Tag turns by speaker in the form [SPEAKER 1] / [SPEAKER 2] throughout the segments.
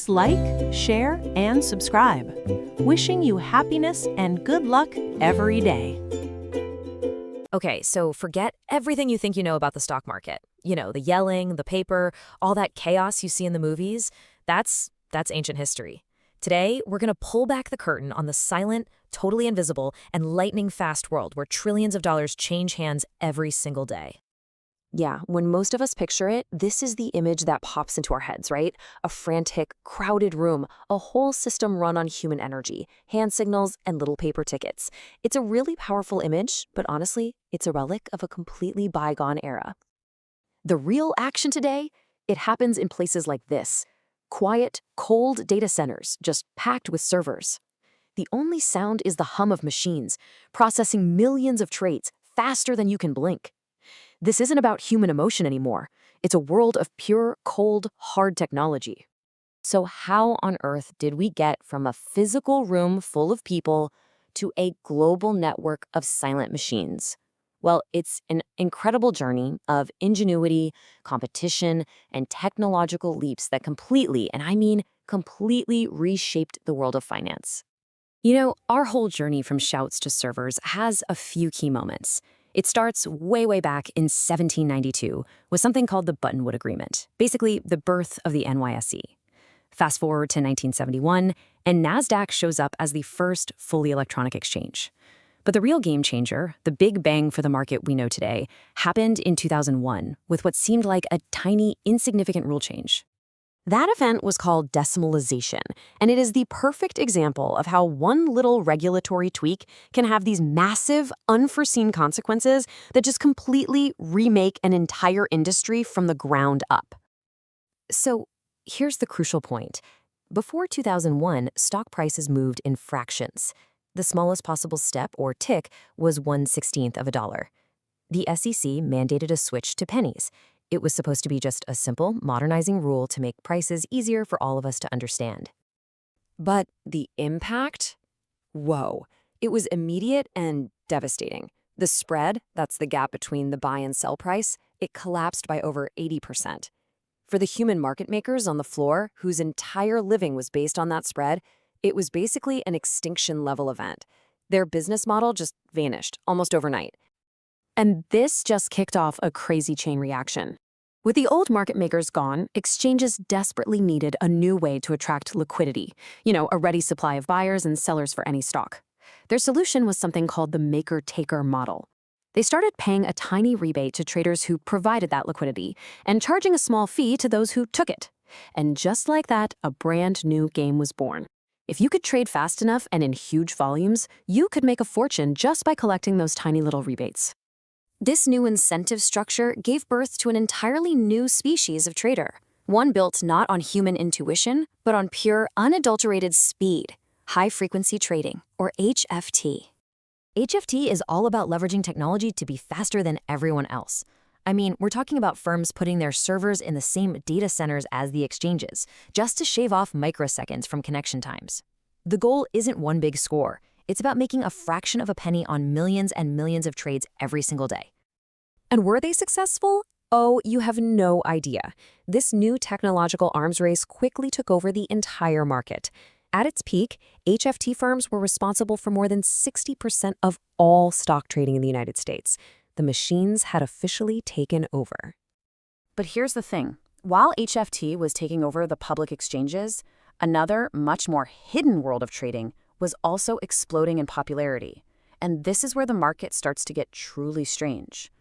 [SPEAKER 1] Please like, share, and subscribe. Wishing you happiness and good luck every day.
[SPEAKER 2] Okay, so forget everything you think you know about the stock market. You know, the yelling, the paper, all that chaos you see in the movies. That's ancient history. Today, we're going to pull back the curtain on the silent, totally invisible, and lightning-fast world where trillions of dollars change hands every single day.
[SPEAKER 3] Yeah, when most of us picture it, this is the image that pops into our heads, right? A frantic, crowded room, a whole system run on human energy, hand signals, and little paper tickets. It's a really powerful image, but honestly, it's a relic of a completely bygone era. The real action today, it happens in places like this. Quiet, cold data centers, just packed with servers. The only sound is the hum of machines, processing millions of trades faster than you can blink. This isn't about human emotion anymore. It's a world of pure, cold, hard technology. So how on earth did we get from a physical room full of people to a global network of silent machines? Well, it's an incredible journey of ingenuity, competition, and technological leaps that completely, and I mean completely, reshaped the world of finance. You know, our whole journey from shouts to servers has a few key moments. It starts way back in 1792 with something called the Buttonwood Agreement, basically the birth of the NYSE. Fast forward to 1971, and NASDAQ shows up as the first fully electronic exchange. But the real game changer, the big bang for the market we know today, happened in 2001 with what seemed like a tiny, insignificant rule change. That event was called decimalization, and it is the perfect example of how one little regulatory tweak can have these massive, unforeseen consequences that just completely remake an entire industry from the ground up. So here's the crucial point. Before 2001, stock prices moved in fractions. The smallest possible step, or tick, was 1/16 of a dollar. The SEC mandated a switch to pennies. It was supposed to be just a simple, modernizing rule to make prices easier for all of us to understand. But the impact? Whoa. It was immediate and devastating. The spread, that's the gap between the buy and sell price, it collapsed by over 80%. For the human market makers on the floor, whose entire living was based on that spread, it was basically an extinction-level event. Their business model just vanished, almost overnight. And this just kicked off a crazy chain reaction. With the old market makers gone, exchanges desperately needed a new way to attract liquidity, a ready supply of buyers and sellers for any stock. Their solution was something called the maker-taker model. They started paying a tiny rebate to traders who provided that liquidity and charging a small fee to those who took it. And just like that, a brand new game was born. If you could trade fast enough and in huge volumes, you could make a fortune just by collecting those tiny little rebates. This new incentive structure gave birth to an entirely new species of trader, one built not on human intuition, but on pure, unadulterated speed, high-frequency trading, or HFT. HFT is all about leveraging technology to be faster than everyone else. I mean, we're talking about firms putting their servers in the same data centers as the exchanges, just to shave off microseconds from connection times. The goal isn't one big score. It's about making a fraction of a penny on millions and millions of trades every single day. And were they successful? Oh, you have no idea. This new technological arms race quickly took over the entire market. At its peak, HFT firms were responsible for more than 60% of all stock trading in the United States. The machines had officially taken over. But here's the thing. While HFT was taking over the public exchanges, another, much more hidden world of trading was also exploding in popularity. And this is where the market starts to get truly strange.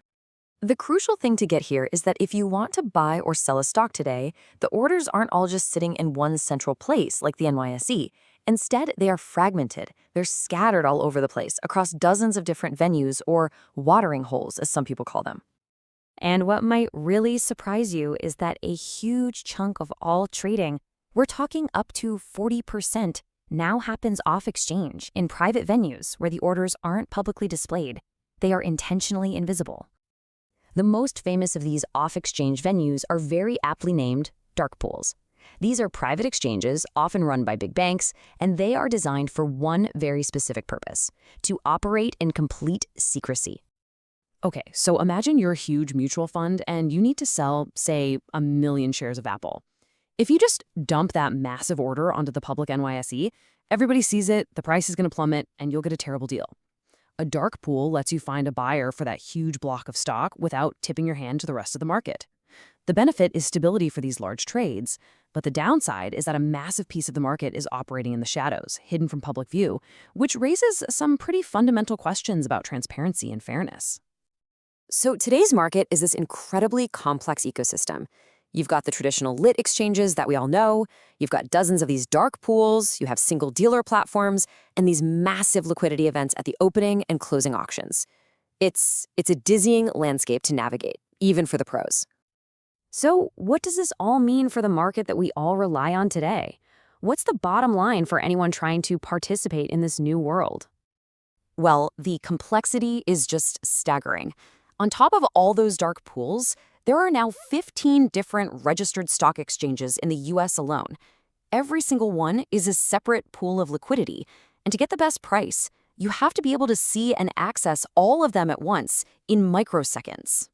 [SPEAKER 3] The crucial thing to get here is that if you want to buy or sell a stock today, the orders aren't all just sitting in one central place like the NYSE. Instead, they are fragmented. They're scattered all over the place across dozens of different venues, or watering holes, as some people call them. And what might really surprise you is that a huge chunk of all trading, we're talking up to 40%, now happens off-exchange in private venues where the orders aren't publicly displayed. They are intentionally invisible. The most famous of these off-exchange venues are very aptly named dark pools. These are private exchanges, often run by big banks, and they are designed for one very specific purpose: to operate in complete secrecy. Okay, so imagine you're a huge mutual fund and you need to sell, say, 1 million shares of Apple. If you just dump that massive order onto the public NYSE, everybody sees it, the price is going to plummet, and you'll get a terrible deal. A dark pool lets you find a buyer for that huge block of stock without tipping your hand to the rest of the market. The benefit is stability for these large trades, but the downside is that a massive piece of the market is operating in the shadows, hidden from public view, which raises some pretty fundamental questions about transparency and fairness.
[SPEAKER 2] So today's market is this incredibly complex ecosystem. You've got the traditional lit exchanges that we all know, you've got dozens of these dark pools, you have single dealer platforms, and these massive liquidity events at the opening and closing auctions. It's a dizzying landscape to navigate, even for the pros. So what does this all mean for the market that we all rely on today? What's the bottom line for anyone trying to participate in this new world? Well, the complexity is just staggering. On top of all those dark pools, there are now 15 different registered stock exchanges in the US alone. Every single one is a separate pool of liquidity, and to get the best price, you have to be able to see and access all of them at once in microseconds.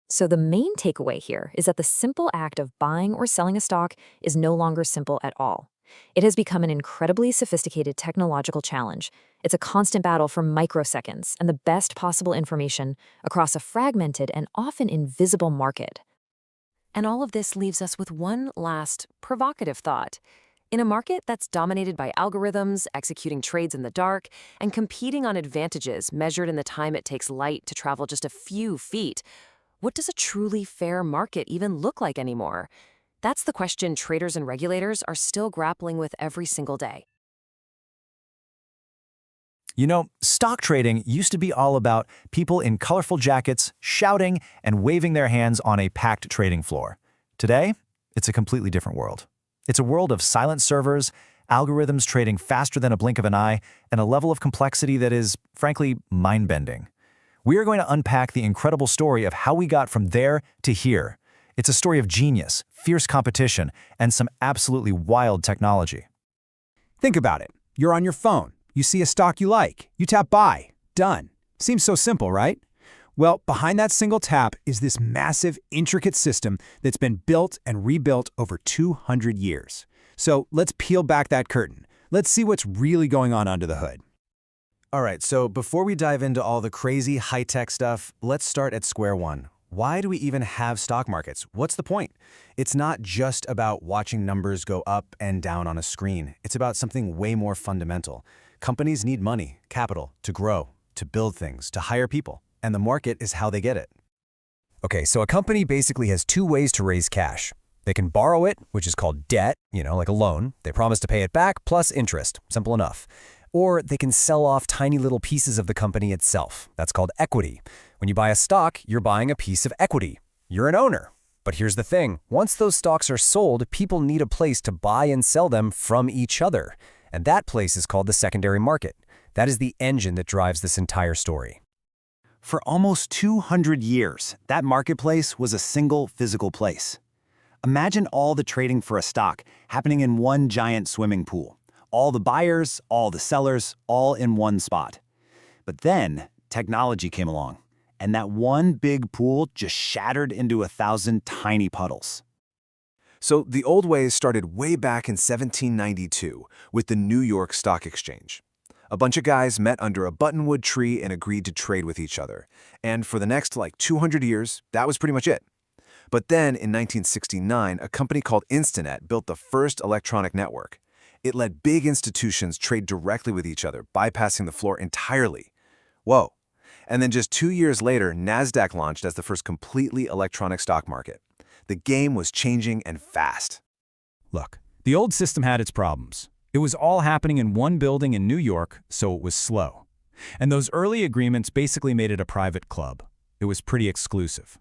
[SPEAKER 2] So the main takeaway here is that the simple act of buying or selling a stock is no longer simple at all. It has become an incredibly sophisticated technological challenge. It's a constant battle for microseconds and the best possible information across a fragmented and often invisible market. And all of this leaves us with one last provocative thought. In a market that's dominated by algorithms, executing trades in the dark, and competing on advantages measured in the time it takes light to travel just a few feet, what does a truly fair market even look like anymore? That's the question traders and regulators are still grappling with every single day.
[SPEAKER 4] You know, stock trading used to be all about people in colorful jackets shouting and waving their hands on a packed trading floor. Today, it's a completely different world. It's a world of silent servers, algorithms trading faster than a blink of an eye, and a level of complexity that is, frankly, mind-bending. We are going to unpack the incredible story of how we got from there to here. It's a story of genius, fierce competition, and some absolutely wild technology.
[SPEAKER 5] Think about it. You're on your phone. You see a stock you like. You tap buy. Done. Seems so simple, right? Well, behind that single tap is this massive, intricate system that's been built and rebuilt over 200 years. So let's peel back that curtain. Let's see what's really going on under the hood.
[SPEAKER 4] All right, so before we dive into all the crazy high-tech stuff, let's start at square one. Why do we even have stock markets? What's the point? It's not just about watching numbers go up and down on a screen. It's about something way more fundamental. Companies need money, capital, to grow, to build things, to hire people, and the market is how they get it.
[SPEAKER 5] Okay, so a company basically has two ways to raise cash. They can borrow it, which is called debt, like a loan. They promise to pay it back plus interest. Simple enough. Or they can sell off tiny little pieces of the company itself. That's called equity. When you buy a stock, you're buying a piece of equity. You're an owner. But here's the thing. Once those stocks are sold, people need a place to buy and sell them from each other. And that place is called the secondary market. That is the engine that drives this entire story.
[SPEAKER 4] For almost 200 years, that marketplace was a single physical place. Imagine all the trading for a stock happening in one giant swimming pool. All the buyers, all the sellers, all in one spot. But then technology came along, and that one big pool just shattered into 1,000 tiny puddles.
[SPEAKER 6] So the old ways started way back in 1792 with the New York Stock Exchange. A bunch of guys met under a buttonwood tree and agreed to trade with each other. And for the next 200 years, that was pretty much it. But then in 1969, a company called Instinet built the first electronic network. It let big institutions trade directly with each other, bypassing the floor entirely. Whoa. And then just 2 years later, NASDAQ launched as the first completely electronic stock market. The game was changing and fast.
[SPEAKER 5] Look, the old system had its problems. It was all happening in one building in New York, so it was slow. And those early agreements basically made it a private club. It was pretty exclusive.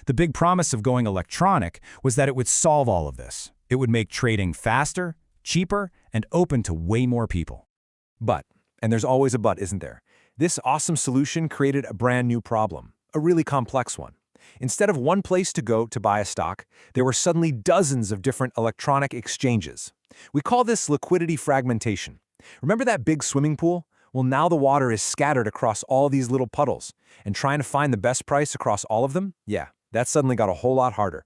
[SPEAKER 5] The big promise of going electronic was that it would solve all of this. It would make trading faster, cheaper, and open to way more people.
[SPEAKER 6] But, and there's always a but, isn't there? This awesome solution created a brand new problem, a really complex one. Instead of one place to go to buy a stock, there were suddenly dozens of different electronic exchanges. We call this liquidity fragmentation. Remember that big swimming pool? Well, now the water is scattered across all these little puddles, and trying to find the best price across all of them? Yeah, that suddenly got a whole lot harder.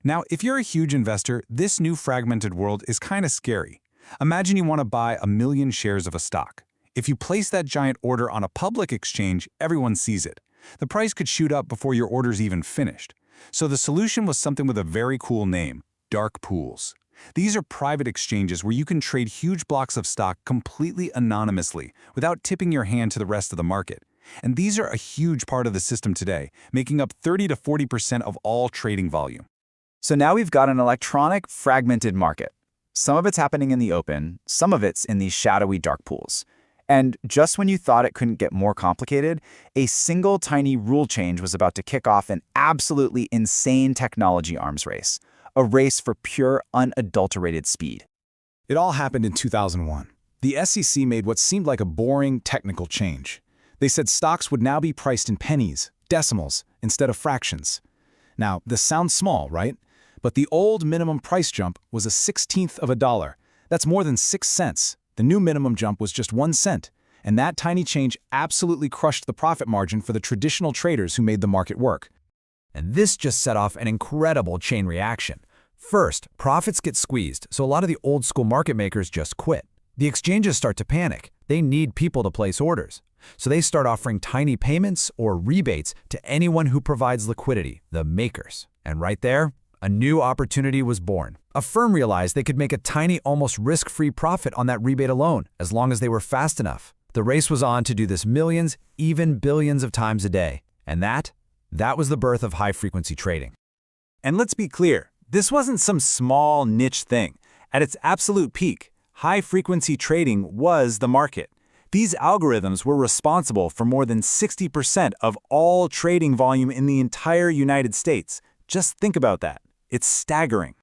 [SPEAKER 7] Now, if you're a huge investor, this new fragmented world is kind of scary. Imagine you want to buy 1 million shares of a stock. If you place that giant order on a public exchange, everyone sees it. The price could shoot up before your order's even finished. So the solution was something with a very cool name: dark pools. These are private exchanges where you can trade huge blocks of stock completely anonymously without tipping your hand to the rest of the market. And these are a huge part of the system today, making up 30 to 40% of all trading volume.
[SPEAKER 4] So now we've got an electronic, fragmented market. Some of it's happening in the open, some of it's in these shadowy dark pools. And just when you thought it couldn't get more complicated, a single tiny rule change was about to kick off an absolutely insane technology arms race. A race for pure, unadulterated speed.
[SPEAKER 7] It all happened in 2001. The SEC made what seemed like a boring technical change. They said stocks would now be priced in pennies, decimals, instead of fractions. Now, this sounds small, right? But the old minimum price jump was a 1/16 of a dollar. That's more than 6 cents. The new minimum jump was just 1 cent. And that tiny change absolutely crushed the profit margin for the traditional traders who made the market work.
[SPEAKER 5] And this just set off an incredible chain reaction. First, profits get squeezed, so a lot of the old-school market makers just quit. The exchanges start to panic. They need people to place orders. So they start offering tiny payments or rebates to anyone who provides liquidity, the makers. And right there, a new opportunity was born. A firm realized they could make a tiny, almost risk-free profit on that rebate alone, as long as they were fast enough. The race was on to do this millions, even billions of times a day. And that was the birth of high-frequency trading.
[SPEAKER 7] And let's be clear, this wasn't some small niche thing. At its absolute peak, high-frequency trading was the market. These algorithms were responsible for more than 60% of all trading volume in the entire United States. Just think about that. It's staggering.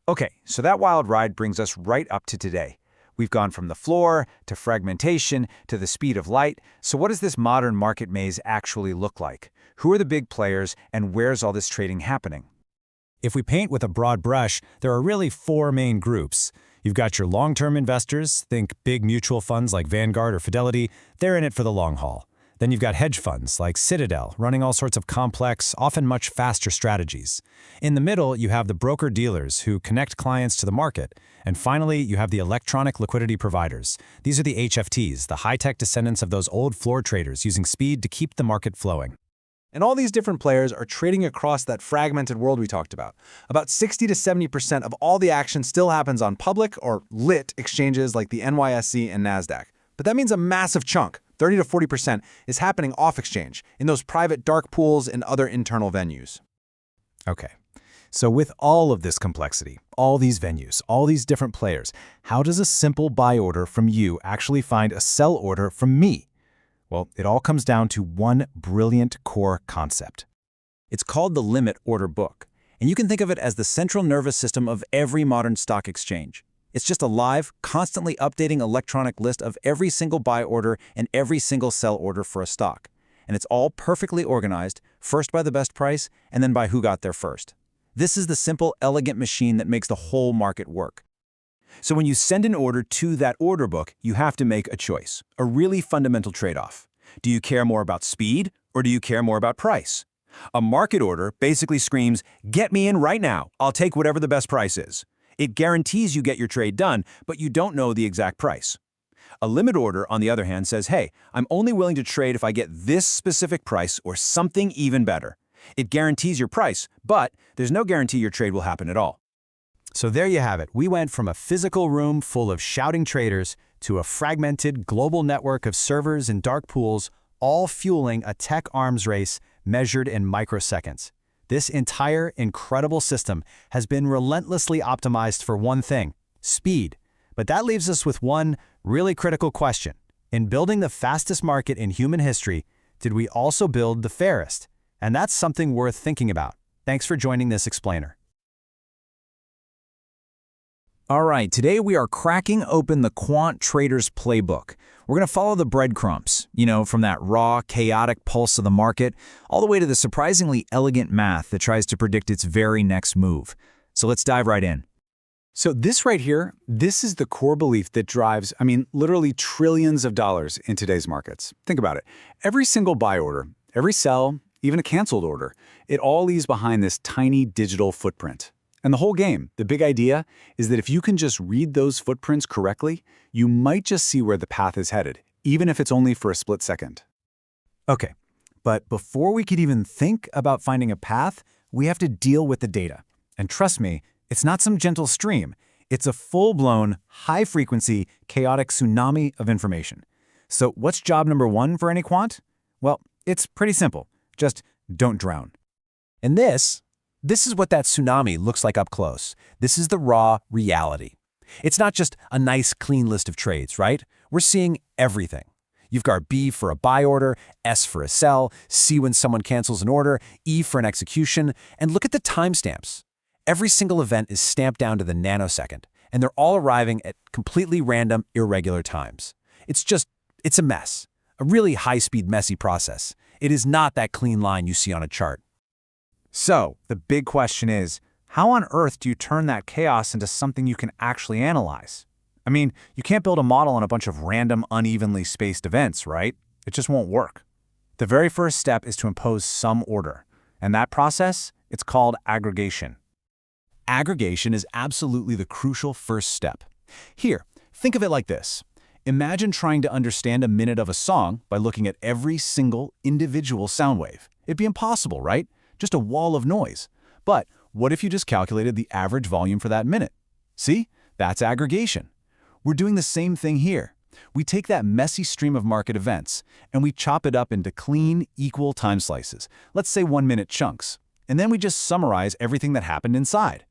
[SPEAKER 4] Okay, so that wild ride brings us right up to today. We've gone from the floor to fragmentation to the speed of light. So what does this modern market maze actually look like? Who are the big players and where's all this trading happening?
[SPEAKER 5] If we paint with a broad brush, there are really 4 main groups. You've got your long-term investors, think big mutual funds like Vanguard or Fidelity, they're in it for the long haul. Then you've got hedge funds like Citadel, running all sorts of complex, often much faster strategies. In the middle, you have the broker-dealers who connect clients to the market. And finally, you have the electronic liquidity providers. These are the HFTs, the high-tech descendants of those old floor traders using speed to keep the market flowing.
[SPEAKER 7] And all these different players are trading across that fragmented world we talked about. About 60 to 70% of all the action still happens on public or lit exchanges like the NYSE and NASDAQ. But that means a massive chunk, 30 to 40%, is happening off-exchange, in those private dark pools and other internal venues.
[SPEAKER 4] Okay, so with all of this complexity, all these venues, all these different players, how does a simple buy order from you actually find a sell order from me? Well, it all comes down to one brilliant core concept. It's called the limit order book, and you can think of it as the central nervous system of every modern stock exchange. It's just a live, constantly updating electronic list of every single buy order and every single sell order for a stock. And it's all perfectly organized, first by the best price, and then by who got there first. This is the simple, elegant machine that makes the whole market work. So when you send an order to that order book, you have to make a choice, a really fundamental trade-off. Do you care more about speed, or do you care more about price? A market order basically screams, "Get me in right now, I'll take whatever the best price is." It guarantees you get your trade done, but you don't know the exact price. A limit order, on the other hand, says, "Hey, I'm only willing to trade if I get this specific price or something even better." It guarantees your price, but there's no guarantee your trade will happen at all.
[SPEAKER 5] So there you have it. We went from a physical room full of shouting traders to a fragmented global network of servers and dark pools, all fueling a tech arms race measured in microseconds. This entire incredible system has been relentlessly optimized for one thing: speed. But that leaves us with one really critical question. In building the fastest market in human history, did we also build the fairest? And that's something worth thinking about. Thanks for joining this explainer.
[SPEAKER 4] All right, today we are cracking open the quant trader's playbook. We're going to follow the breadcrumbs, from that raw, chaotic pulse of the market, all the way to the surprisingly elegant math that tries to predict its very next move. So let's dive right in.
[SPEAKER 7] So this right here, this is the core belief that drives, literally trillions of dollars in today's markets. Think about it. Every single buy order, every sell, even a canceled order. It all leaves behind this tiny digital footprint. And the whole game, the big idea, is that if you can just read those footprints correctly, you might just see where the path is headed, even if it's only for a split second.
[SPEAKER 4] Okay, but before we could even think about finding a path, we have to deal with the data. And trust me, it's not some gentle stream. It's a full-blown, high-frequency, chaotic tsunami of information. So what's job number one for any quant? Well, it's pretty simple. Just don't drown.
[SPEAKER 5] And this is what that tsunami looks like up close. This is the raw reality. It's not just a nice, clean list of trades, right? We're seeing everything. You've got B for a buy order, S for a sell, C when someone cancels an order, E for an execution, and look at the timestamps. Every single event is stamped down to the nanosecond, and they're all arriving at completely random, irregular times. It's a mess. A really high-speed, messy process. It is not that clean line you see on a chart.
[SPEAKER 4] So, the big question is, how on earth do you turn that chaos into something you can actually analyze? I mean, you can't build a model on a bunch of random, unevenly spaced events, right? It just won't work. The very first step is to impose some order, and that process, it's called aggregation.
[SPEAKER 5] Aggregation is absolutely the crucial first step. Here, think of it like this. Imagine trying to understand a minute of a song by looking at every single individual sound wave. It'd be impossible, right? Just a wall of noise. But what if you just calculated the average volume for that minute? See? That's aggregation. We're doing the same thing here. We take that messy stream of market events, and we chop it up into clean, equal time slices, let's say 1-minute chunks, and then we just summarize everything that happened inside.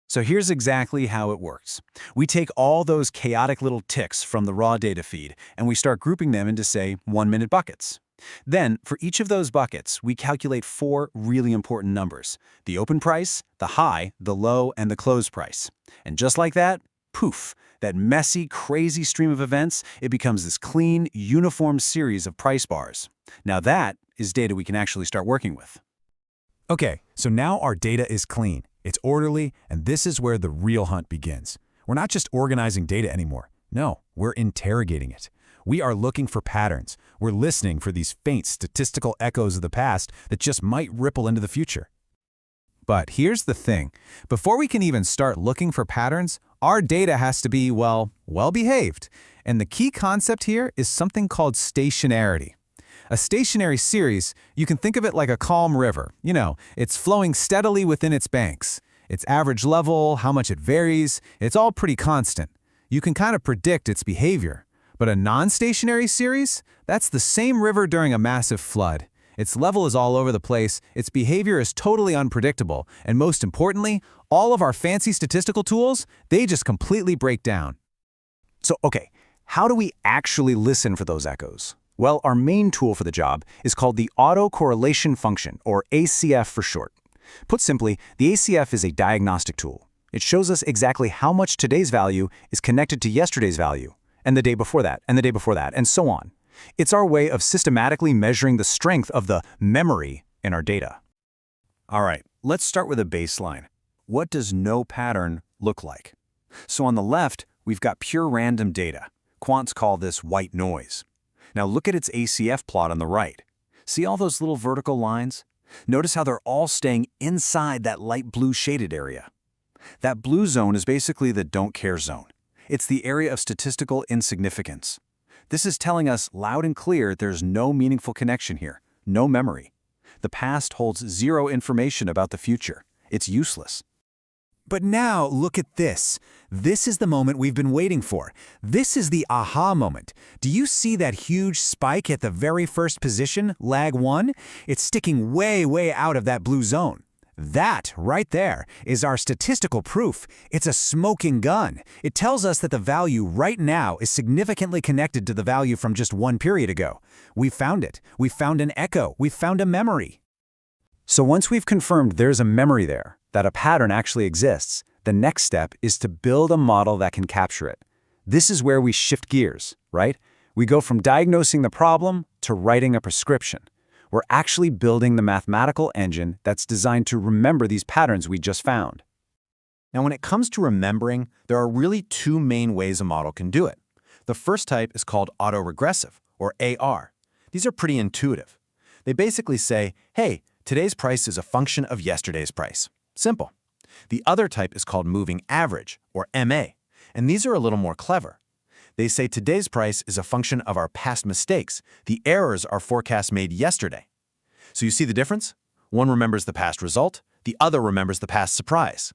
[SPEAKER 5] So here's exactly how it works. We take all those chaotic little ticks from the raw data feed, and we start grouping them into, say, 1-minute buckets. Then, for each of those buckets, we calculate 4 really important numbers: the open price, the high, the low, and the close price. And just like that, poof, that messy, crazy stream of events, it becomes this clean, uniform series of price bars. Now that is data we can actually start working with.
[SPEAKER 4] Okay, so now our data is clean. It's orderly, and this is where the real hunt begins. We're not just organizing data anymore. No, we're interrogating it. We are looking for patterns. We're listening for these faint statistical echoes of the past that just might ripple into the future. But here's the thing. Before we can even start looking for patterns, our data has to be, well-behaved. And the key concept here is something called stationarity. A stationary series, you can think of it like a calm river. You know, it's flowing steadily within its banks. Its average level, how much it varies, it's all pretty constant. You can kind of predict its behavior. But a non-stationary series, that's the same river during a massive flood. Its level is all over the place, its behavior is totally unpredictable, and most importantly, all of our fancy statistical tools, they just completely break down. So, okay, how do we actually listen for those echoes? Well, our main tool for the job is called the autocorrelation function, or ACF for short. Put simply, the ACF is a diagnostic tool. It shows us exactly how much today's value is connected to yesterday's value, and the day before that, and the day before that, and so on. It's our way of systematically measuring the strength of the memory in our data. All right, let's start with a baseline. What does no pattern look like? So on the left, we've got pure random data. Quants call this white noise. Now look at its ACF plot on the right. See all those little vertical lines? Notice how they're all staying inside that light blue shaded area. That blue zone is basically the don't care zone. It's the area of statistical insignificance. This is telling us loud and clear there's no meaningful connection here, no memory. The past holds zero information about the future. It's useless. But now look at this. This is the moment we've been waiting for. This is the aha moment. Do you see that huge spike at the very first position, lag 1? It's sticking way out of that blue zone. That, right there, is our statistical proof. It's a smoking gun. It tells us that the value right now is significantly connected to the value from just one period ago. We found it. We found an echo. We found a memory. So once we've confirmed there's a memory there, that a pattern actually exists, the next step is to build a model that can capture it. This is where we shift gears, right? We go from diagnosing the problem to writing a prescription. We're actually building the mathematical engine that's designed to remember these patterns we just found. Now, when it comes to remembering, there are really 2 main ways a model can do it. The first type is called autoregressive, or AR. These are pretty intuitive. They basically say, hey, today's price is a function of yesterday's price. Simple. The other type is called moving average, or MA, and these are a little more clever. They say today's price is a function of our past mistakes, the errors our forecasts made yesterday. So you see the difference? One remembers the past result, the other remembers the past surprise.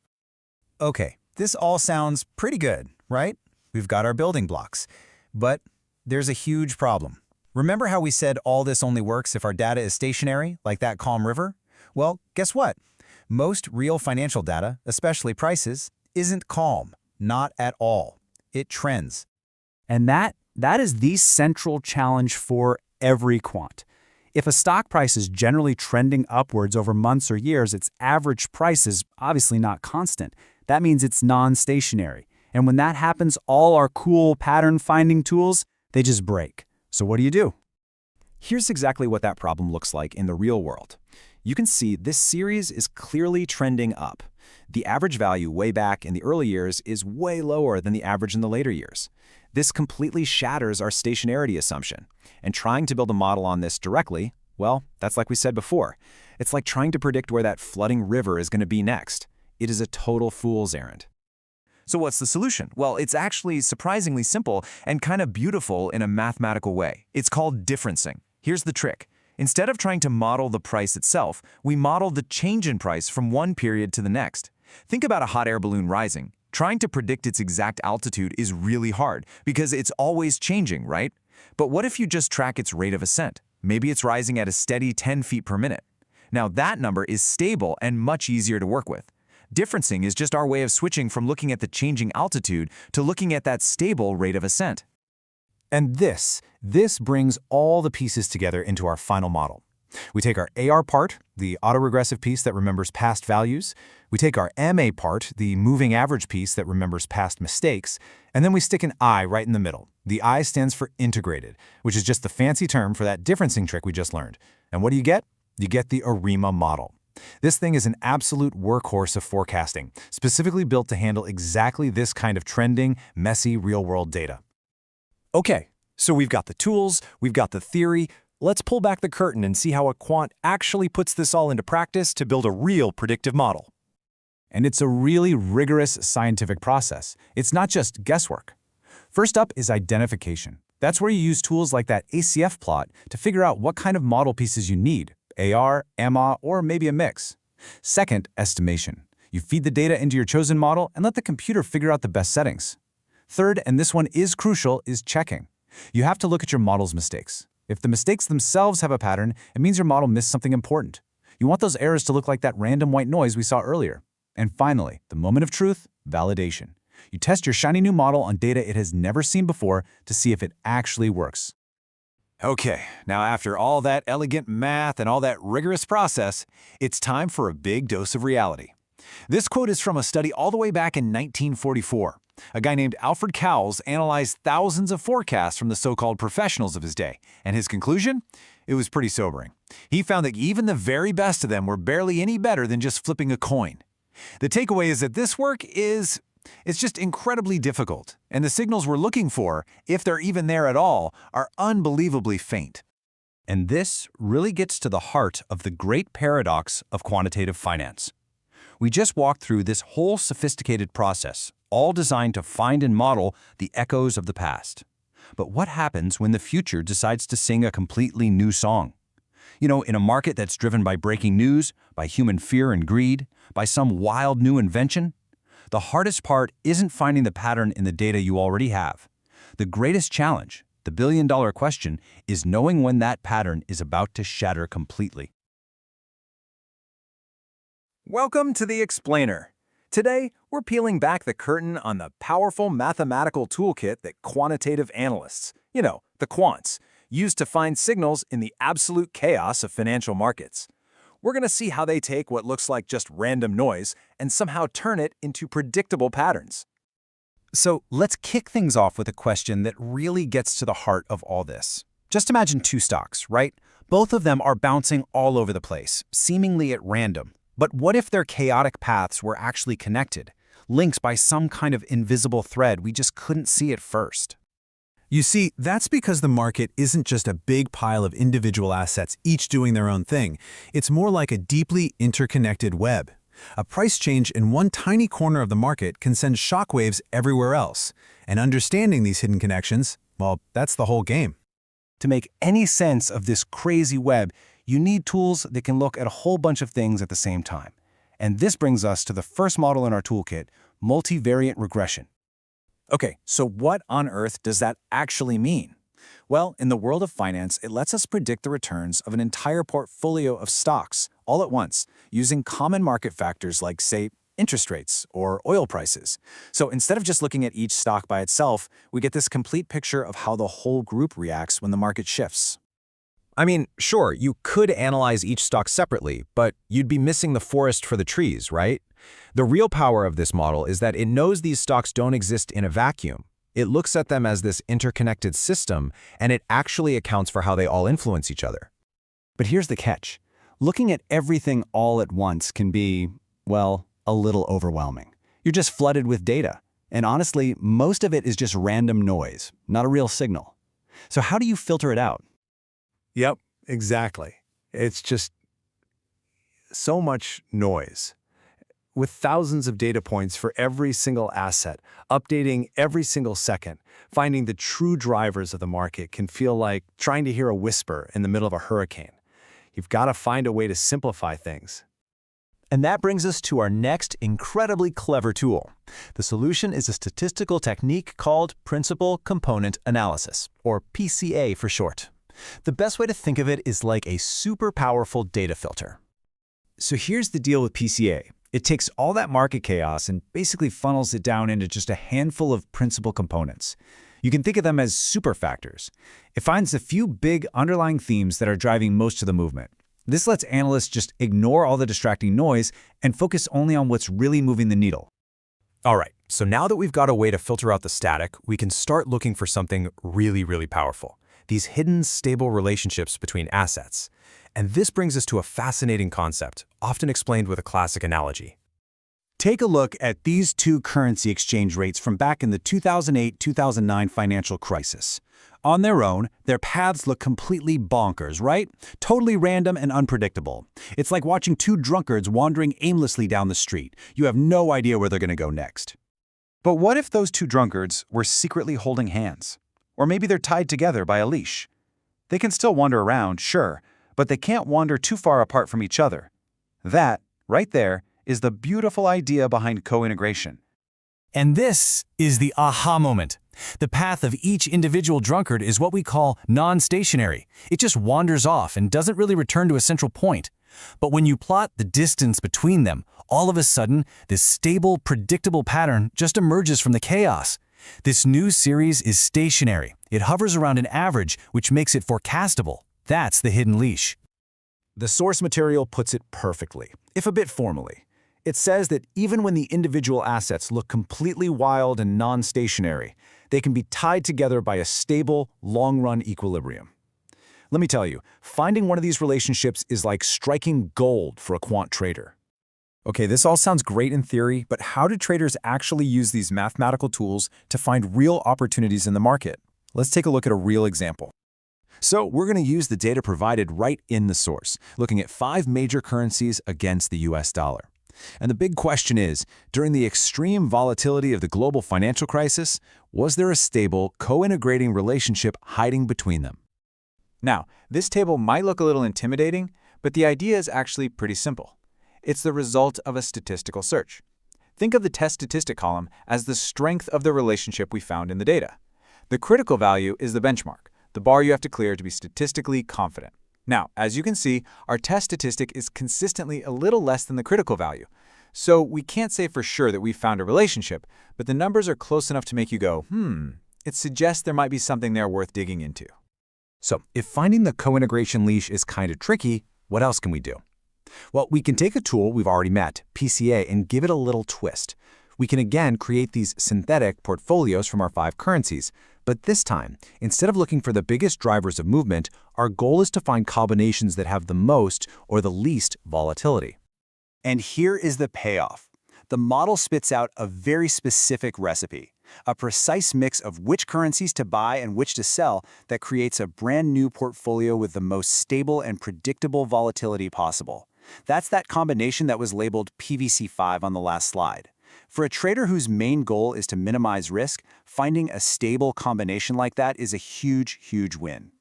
[SPEAKER 5] Okay, this all sounds pretty good, right? We've got our building blocks. But there's a huge problem. Remember how we said all this only works if our data is stationary, like that calm river? Well, guess what? Most real financial data, especially prices, isn't calm. Not at all. It trends.
[SPEAKER 8] And that is the central challenge for every quant. If a stock price is generally trending upwards over months or years, its average price is obviously not constant. That means it's non-stationary. And when that happens, all our cool pattern-finding tools, they just break. So what do?
[SPEAKER 5] Here's exactly what that problem looks like in the real world. You can see this series is clearly trending up. The average value way back in the early years is way lower than the average in the later years. This completely shatters our stationarity assumption. And trying to build a model on this directly, well, that's like we said before. It's like trying to predict where that flooding river is going to be next. It is a total fool's errand.
[SPEAKER 6] So what's the solution? Well, it's actually surprisingly simple and kind of beautiful in a mathematical way. It's called differencing. Here's the trick. Instead of trying to model the price itself, we model the change in price from one period to the next. Think about a hot air balloon rising. Trying to predict its exact altitude is really hard because it's always changing, right? But what if you just track its rate of ascent? Maybe it's rising at a steady 10 feet per minute. Now that number is stable and much easier to work with. Differencing is just our way of switching from looking at the changing altitude to looking at that stable rate of ascent.
[SPEAKER 5] And this brings all the pieces together into our final model. We take our AR part, the autoregressive piece that remembers past values. We take our MA part, the moving average piece that remembers past mistakes. And then we stick an I right in the middle. The I stands for integrated, which is just the fancy term for that differencing trick we just learned. And what do you get? You get the ARIMA model. This thing is an absolute workhorse of forecasting, specifically built to handle exactly this kind of trending, messy, real-world data. Okay, so we've got the tools, we've got the theory. Let's pull back the curtain and see how a quant actually puts this all into practice to build a real predictive model.
[SPEAKER 8] And it's a really rigorous scientific process. It's not just guesswork. First up is identification. That's where you use tools like that ACF plot to figure out what kind of model pieces you need. AR, MA, or maybe a mix. Second, estimation. You feed the data into your chosen model and let the computer figure out the best settings. Third, and this one is crucial, is checking. You have to look at your model's mistakes. If the mistakes themselves have a pattern, it means your model missed something important. You want those errors to look like that random white noise we saw earlier. And finally, the moment of truth, validation. You test your shiny new model on data it has never seen before to see if it actually works.
[SPEAKER 6] Okay, now after all that elegant math and all that rigorous process, it's time for a big dose of reality. This quote is from a study all the way back in 1944. A guy named Alfred Cowles analyzed thousands of forecasts from the so-called professionals of his day, and his conclusion? It was pretty sobering. He found that even the very best of them were barely any better than just flipping a coin. The takeaway is that this work it's just incredibly difficult, and the signals we're looking for, if they're even there at all, are unbelievably faint.
[SPEAKER 5] And this really gets to the heart of the great paradox of quantitative finance. We just walked through this whole sophisticated process, all designed to find and model the echoes of the past. But what happens when the future decides to sing a completely new song? You know, in a market that's driven by breaking news, by human fear and greed, by some wild new invention, the hardest part isn't finding the pattern in the data you already have. The greatest challenge, the billion-dollar question, is knowing when that pattern is about to shatter completely.
[SPEAKER 6] Welcome to The Explainer. Today, we're peeling back the curtain on the powerful mathematical toolkit that quantitative analysts, the quants, use to find signals in the absolute chaos of financial markets. We're going to see how they take what looks like just random noise and somehow turn it into predictable patterns.
[SPEAKER 5] So let's kick things off with a question that really gets to the heart of all this. Just imagine two stocks, right? Both of them are bouncing all over the place, seemingly at random. But what if their chaotic paths were actually connected, linked by some kind of invisible thread we just couldn't see at first?
[SPEAKER 9] You see, that's because the market isn't just a big pile of individual assets each doing their own thing. It's more like a deeply interconnected web. A price change in one tiny corner of the market can send shockwaves everywhere else. And understanding these hidden connections, well, that's the whole game.
[SPEAKER 4] To make any sense of this crazy web, you need tools that can look at a whole bunch of things at the same time. And this brings us to the first model in our toolkit, multivariate regression.
[SPEAKER 8] Okay, so what on earth does that actually mean? Well, in the world of finance, it lets us predict the returns of an entire portfolio of stocks all at once using common market factors like, say, interest rates or oil prices. So instead of just looking at each stock by itself, we get this complete picture of how the whole group reacts when the market shifts.
[SPEAKER 5] I mean, sure, you could analyze each stock separately, but you'd be missing the forest for the trees, right? The real power of this model is that it knows these stocks don't exist in a vacuum. It looks at them as this interconnected system, and it actually accounts for how they all influence each other.
[SPEAKER 8] But here's the catch. Looking at everything all at once can be, well, a little overwhelming. You're just flooded with data. And honestly, most of it is just random noise, not a real signal. So how do you filter it out?
[SPEAKER 6] Yep, exactly. It's just so much noise. With thousands of data points for every single asset, updating every single second, finding the true drivers of the market can feel like trying to hear a whisper in the middle of a hurricane. You've got to find a way to simplify things.
[SPEAKER 4] And that brings us to our next incredibly clever tool. The solution is a statistical technique called principal component analysis, or PCA for short. The best way to think of it is like a super powerful data filter.
[SPEAKER 8] So here's the deal with PCA. It takes all that market chaos and basically funnels it down into just a handful of principal components. You can think of them as super factors. It finds a few big underlying themes that are driving most of the movement. This lets analysts just ignore all the distracting noise and focus only on what's really moving the needle.
[SPEAKER 5] All right, so now that we've got a way to filter out the static, we can start looking for something really, really powerful. These hidden, stable relationships between assets. And this brings us to a fascinating concept, often explained with a classic analogy.
[SPEAKER 8] Take a look at these two currency exchange rates from back in the 2008-2009 financial crisis. On their own, their paths look completely bonkers, right? Totally random and unpredictable. It's like watching two drunkards wandering aimlessly down the street. You have no idea where they're going to go next.
[SPEAKER 7] But what if those two drunkards were secretly holding hands? Or maybe they're tied together by a leash. They can still wander around, sure, but they can't wander too far apart from each other. That, right there, is the beautiful idea behind co-integration.
[SPEAKER 4] And this is the aha moment. The path of each individual drunkard is what we call non-stationary. It just wanders off and doesn't really return to a central point. But when you plot the distance between them, all of a sudden, this stable, predictable pattern just emerges from the chaos. This new series is stationary. It hovers around an average, which makes it forecastable. That's the hidden leash.
[SPEAKER 8] The source material puts it perfectly, if a bit formally. It says that even when the individual assets look completely wild and non-stationary, they can be tied together by a stable, long-run equilibrium. Let me tell you, finding one of these relationships is like striking gold for a quant trader.
[SPEAKER 5] Okay, this all sounds great in theory, but how do traders actually use these mathematical tools to find real opportunities in the market? Let's take a look at a real example. So we're going to use the data provided right in the source, looking at 5 major currencies against the US dollar. And the big question is, during the extreme volatility of the global financial crisis, was there a stable, co-integrating relationship hiding between them?
[SPEAKER 8] Now, this table might look a little intimidating, but the idea is actually pretty simple. It's the result of a statistical search. Think of the test statistic column as the strength of the relationship we found in the data. The critical value is the benchmark, the bar you have to clear to be statistically confident. Now, as you can see, our test statistic is consistently a little less than the critical value. So we can't say for sure that we've found a relationship, but the numbers are close enough to make you go, it suggests there might be something there worth digging into.
[SPEAKER 5] So if finding the co-integration leash is kind of tricky, what else can we do? Well, we can take a tool we've already met, PCA, and give it a little twist. We can again create these synthetic portfolios from our 5 currencies. But this time, instead of looking for the biggest drivers of movement, our goal is to find combinations that have the most or the least volatility.
[SPEAKER 8] And here is the payoff. The model spits out a very specific recipe.
[SPEAKER 5] a precise mix of which currencies to buy and which to sell that creates a brand new portfolio with the most stable and predictable volatility possible. That's that combination that was labeled PVC5 on the last slide. For a trader whose main goal is to minimize risk, finding a stable combination like that is a huge, huge win.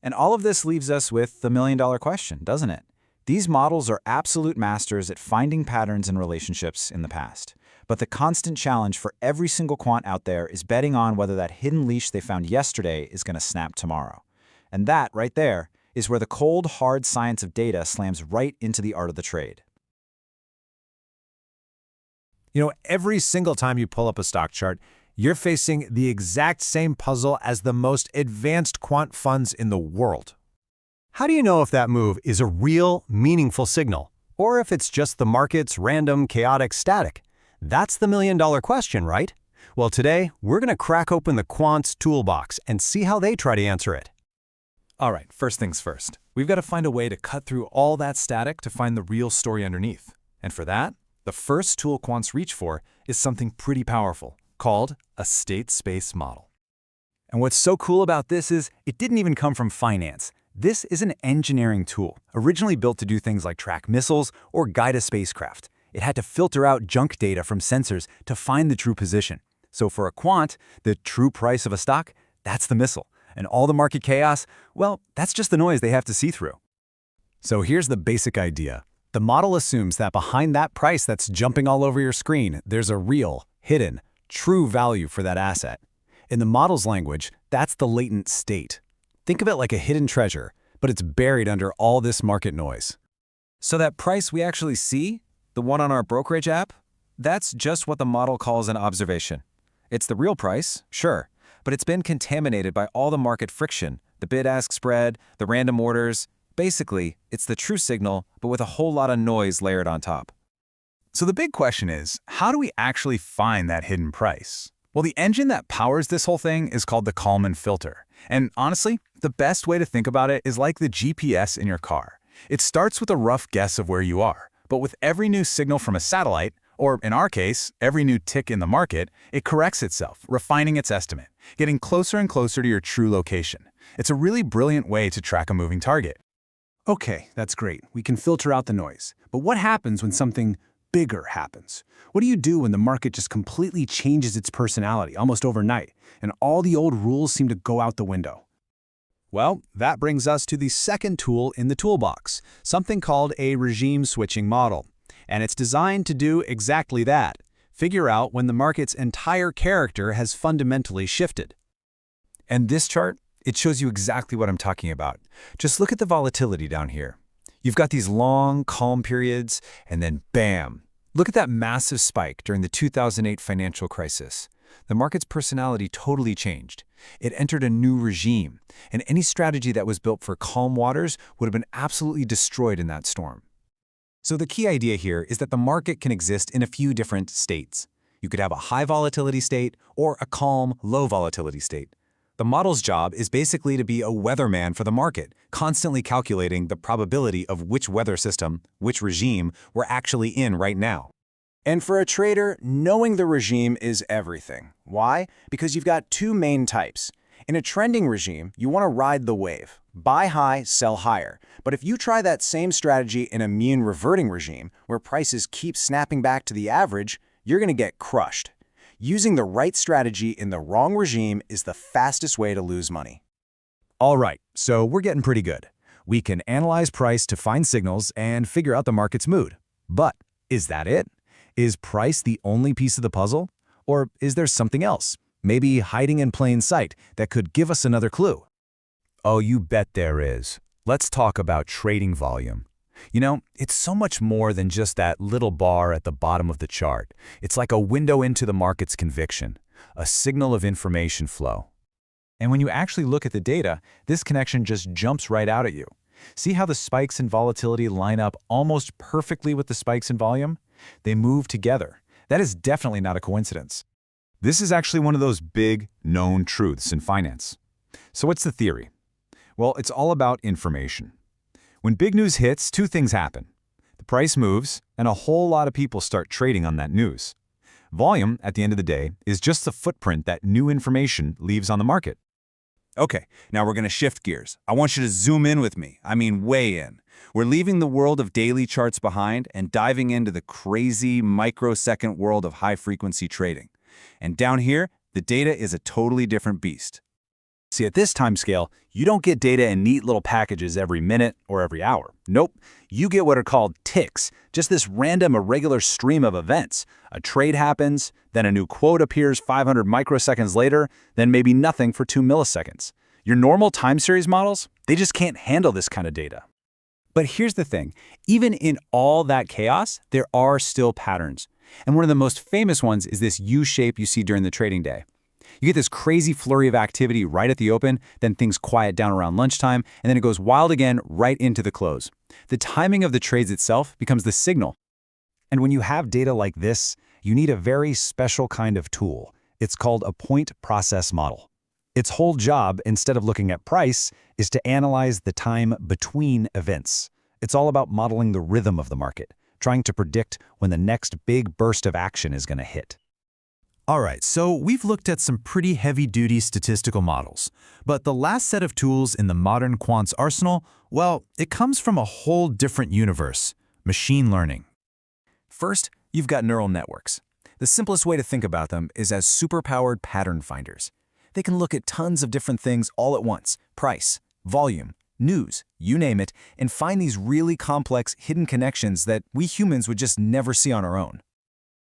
[SPEAKER 8] And all of this leaves us with the million-dollar question, doesn't it? These models are absolute masters at finding patterns and relationships in the past. But the constant challenge for every single quant out there is betting on whether that hidden leash they found yesterday is going to snap tomorrow. And that, right there, is where the cold, hard science of data slams right into the art of the trade.
[SPEAKER 4] You know, every single time you pull up a stock chart, you're facing the exact same puzzle as the most advanced quant funds in the world. How do you know if that move is a real, meaningful signal, or if it's just the market's random, chaotic static? That's the million-dollar question, right? Well, today, we're going to crack open the quant's toolbox and see how they try to answer it.
[SPEAKER 8] All right, first things first. We've got to find a way to cut through all that static to find the real story underneath. And for that, the first tool quants reach for is something pretty powerful, called a state space model. And what's so cool about this is it didn't even come from finance. This is an engineering tool, originally built to do things like track missiles or guide a spacecraft. It had to filter out junk data from sensors to find the true position. So for a quant, the true price of a stock, that's the missile. And all the market chaos, well, that's just the noise they have to see through. So here's the basic idea. The model assumes that behind that price that's jumping all over your screen, there's a real, hidden, true value for that asset. In the model's language, that's the latent state. Think of it like a hidden treasure, but it's buried under all this market noise. So that price we actually see, the one on our brokerage app, that's just what the model calls an observation. It's the real price, sure, but it's been contaminated by all the market friction, the bid-ask spread, the random orders. Basically, it's the true signal, but with a whole lot of noise layered on top.
[SPEAKER 7] So the big question is, how do we actually find that hidden price? Well, the engine that powers this whole thing is called the Kalman filter. And honestly, the best way to think about it is like the GPS in your car. It starts with a rough guess of where you are, but with every new signal from a satellite, or in our case, every new tick in the market, it corrects itself, refining its estimate, getting closer and closer to your true location. It's a really brilliant way to track a moving target.
[SPEAKER 8] Okay, that's great. We can filter out the noise. But what happens when something bigger happens? What do you do when the market just completely changes its personality almost overnight, and all the old rules seem to go out the window? Well, that brings us to the second tool in the toolbox, something called a regime switching model. And it's designed to do exactly that, figure out when the market's entire character has fundamentally shifted.
[SPEAKER 5] And this chart, it shows you exactly what I'm talking about. Just look at the volatility down here. You've got these long, calm periods, and then bam! Look at that massive spike during the 2008 financial crisis. The market's personality totally changed. It entered a new regime, and any strategy that was built for calm waters would have been absolutely destroyed in that storm. So the key idea here is that the market can exist in a few different states. You could have a high volatility state or a calm, low volatility state. The model's job is basically to be a weatherman for the market, constantly calculating the probability of which weather system, which regime, we're actually in right now. And for a trader, knowing the regime is everything. Why? Because you've got two main types. In a trending regime, you want to ride the wave. Buy high, sell higher. But if you try that same strategy in a mean reverting regime, where prices keep snapping back to the average, you're going to get crushed. Using the right strategy in the wrong regime is the fastest way to lose money. All right, so we're getting pretty good. We can analyze price to find signals and figure out the market's mood. But is that it? Is price the only piece of the puzzle? Or is there something else, maybe hiding in plain sight, that could give us another clue? Oh, you bet there is. Let's talk about trading volume. You know, it's so much more than just that little bar at the bottom of the chart. It's like a window into the market's conviction, a signal of information flow. And when you actually look at the data, this connection just jumps right out at you. See how the spikes in volatility line up almost perfectly with the spikes in volume? They move together. That is definitely not a coincidence.
[SPEAKER 7] This is actually one of those big, known truths in finance. So what's the theory? Well, it's all about information. When big news hits, two things happen. The price moves, and a whole lot of people start trading on that news.
[SPEAKER 8] Volume, at the end of the day, is just the footprint that new information leaves on the market.
[SPEAKER 7] Okay, now we're going to shift gears. I want you to zoom in with me. I mean, way in. We're leaving the world of daily charts behind and diving into the crazy microsecond world of high-frequency trading. And down here, the data is a totally different beast.
[SPEAKER 8] See, at this time scale, you don't get data in neat little packages every minute or every hour. Nope, you get what are called ticks, just this random irregular stream of events. A trade happens, then a new quote appears 500 microseconds later, then maybe nothing for 2 milliseconds. Your normal time series models, they just can't handle this kind of data. But here's the thing, even in all that chaos, there are still patterns. And one of the most famous ones is this U-shape you see during the trading day. You get this crazy flurry of activity right at the open, then things quiet down around lunchtime, and then it goes wild again right into the close. The timing of the trades itself becomes the signal.
[SPEAKER 4] And when you have data like this, you need a very special kind of tool. It's called a point process model. Its whole job, instead of looking at price, is to analyze the time between events. It's all about modeling the rhythm of the market, trying to predict when the next big burst of action is going to hit.
[SPEAKER 9] All right, so we've looked at some pretty heavy-duty statistical models. But the last set of tools in the modern quant's arsenal, well, it comes from a whole different universe, machine learning.
[SPEAKER 6] First, you've got neural networks. The simplest way to think about them is as superpowered pattern finders. They can look at tons of different things all at once, price, volume, news, you name it, and find these really complex hidden connections that we humans would just never see on our own.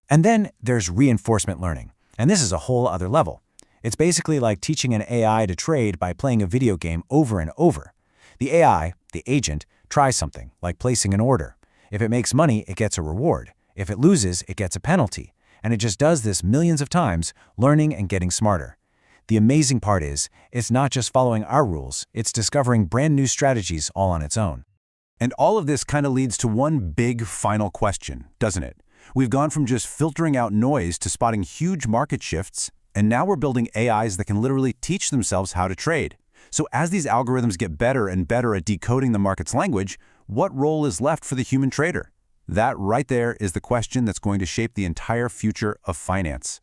[SPEAKER 4] And then there's reinforcement learning. And this is a whole other level. It's basically like teaching an AI to trade by playing a video game over and over. The AI, the agent, tries something, like placing an order. If it makes money, it gets a reward. If it loses, it gets a penalty. And it just does this millions of times, learning and getting smarter. The amazing part is, it's not just following our rules, it's discovering brand new strategies all on its own.
[SPEAKER 8] And all of this kind of leads to one big final question, doesn't it? We've gone from just filtering out noise to spotting huge market shifts, and now we're building AIs that can literally teach themselves how to trade. So as these algorithms get better and better at decoding the market's language, what role is left for the human trader? That right there is the question that's going to shape the entire future of finance.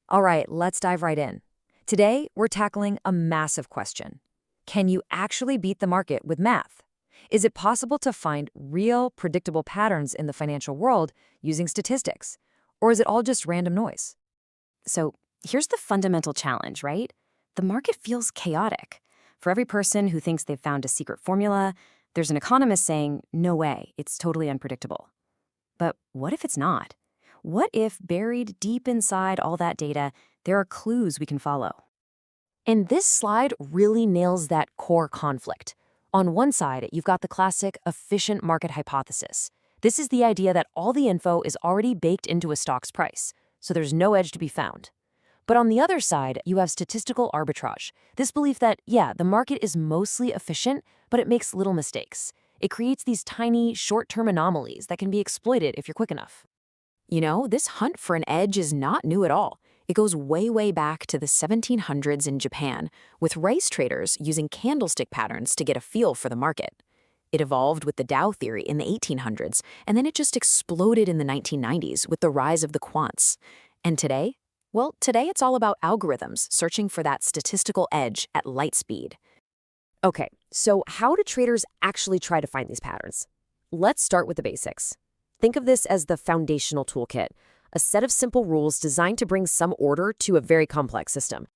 [SPEAKER 2] All right, let's dive right in. Today, we're tackling a massive question. Can you actually beat the market with math? Is it possible to find real, predictable patterns in the financial world using statistics? Or is it all just random noise?
[SPEAKER 3] So here's the fundamental challenge, right? The market feels chaotic. For every person who thinks they've found a secret formula, there's an economist saying, no way, it's totally unpredictable. But what if it's not? What if buried deep inside all that data, there are clues we can follow? And this slide really nails that core conflict. On one side, you've got the classic efficient market hypothesis. This is the idea that all the info is already baked into a stock's price, so there's no edge to be found. But on the other side, you have statistical arbitrage. This belief that, yeah, the market is mostly efficient, but it makes little mistakes. It creates these tiny, short-term anomalies that can be exploited if you're quick enough. You know, this hunt for an edge is not new at all. It goes way, way back to the 1700s in Japan, with rice traders using candlestick patterns to get a feel for the market. It evolved with the Dow theory in the 1800s, and then it just exploded in the 1990s with the rise of the quants. And today? Well, today it's all about algorithms searching for that statistical edge at light speed. Okay, so how do traders actually try to find these patterns? Let's start with the basics. Think of this as the foundational toolkit, a set of simple rules designed to bring some order to a very complex system.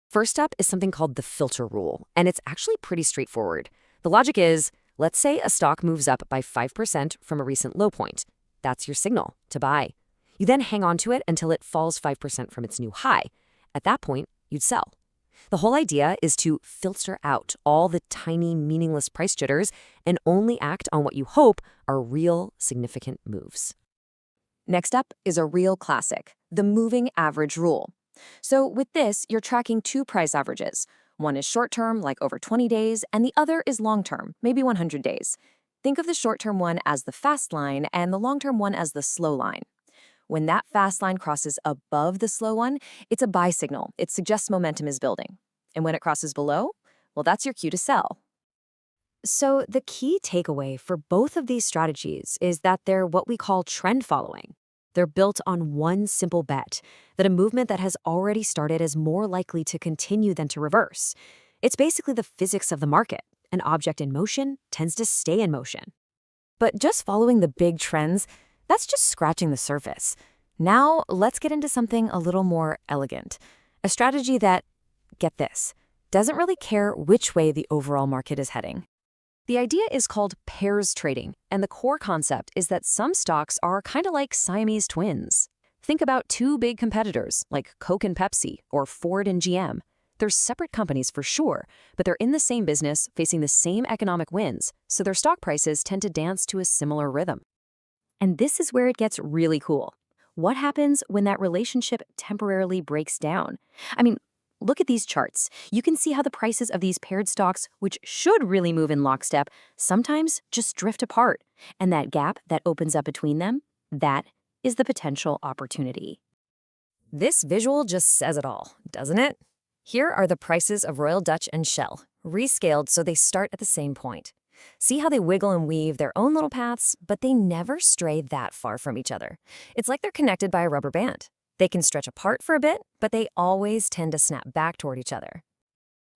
[SPEAKER 3] First up is something called the filter rule, and it's actually pretty straightforward. The logic is, let's say a stock moves up by 5% from a recent low point. That's your signal to buy. You then hang on to it until it falls 5% from its new high. At that point, you'd sell. The whole idea is to filter out all the tiny, meaningless price jitters and only act on what you hope are real, significant moves. Next up is a real classic, the moving average rule. So with this, you're tracking two price averages. One is short-term, like over 20 days, and the other is long-term, maybe 100 days. Think of the short-term one as the fast line and the long-term one as the slow line. When that fast line crosses above the slow one, it's a buy signal. It suggests momentum is building. And when it crosses below, well, that's your cue to sell. So the key takeaway for both of these strategies is that they're what we call trend following. They're built on one simple bet, that a movement that has already started is more likely to continue than to reverse. It's basically the physics of the market. An object in motion tends to stay in motion. But just following the big trends, that's just scratching the surface. Now, let's get into something a little more elegant. A strategy that, get this, doesn't really care which way the overall market is heading. The idea is called pairs trading, and the core concept is that some stocks are kind of like Siamese twins. Think about two big competitors, like Coke and Pepsi, or Ford and GM. They're separate companies for sure, but they're in the same business, facing the same economic winds, so their stock prices tend to dance to a similar rhythm. And this is where it gets really cool. What happens when that relationship temporarily breaks down? I mean, look at these charts. You can see how the prices of these paired stocks, which should really move in lockstep, sometimes just drift apart. And that gap that opens up between them, that is the potential opportunity.
[SPEAKER 2] This visual just says it all, doesn't it? Here are the prices of Royal Dutch and Shell, rescaled so they start at the same point. See how they wiggle and weave their own little paths, but they never stray that far from each other. It's like they're connected by a rubber band. They can stretch apart for a bit, but they always tend to snap back toward each other.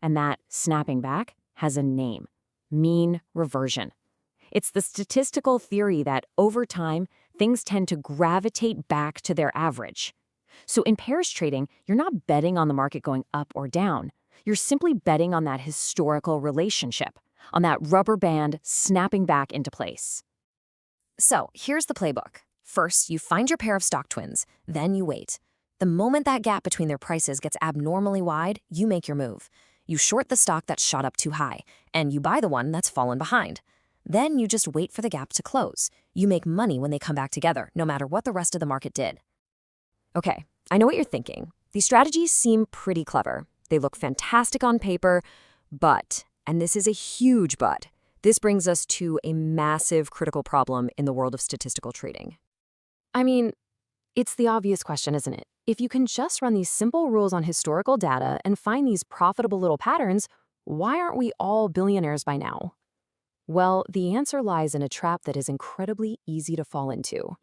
[SPEAKER 3] And that snapping back has a name: mean reversion. It's the statistical theory that over time, things tend to gravitate back to their average. So in pairs trading, you're not betting on the market going up or down. You're simply betting on that historical relationship, on that rubber band snapping back into place.
[SPEAKER 2] So here's the playbook. First, you find your pair of stock twins, then you wait. The moment that gap between their prices gets abnormally wide, you make your move. You short the stock that's shot up too high, and you buy the one that's fallen behind. Then you just wait for the gap to close. You make money when they come back together, no matter what the rest of the market did.
[SPEAKER 3] Okay, I know what you're thinking. These strategies seem pretty clever. They look fantastic on paper, but, and this is a huge but, this brings us to a massive critical problem in the world of statistical trading. I mean, it's the obvious question, isn't it? If you can just run these simple rules on historical data and find these profitable little patterns, why aren't we all billionaires by now? Well, the answer lies in a trap that is incredibly easy to fall into.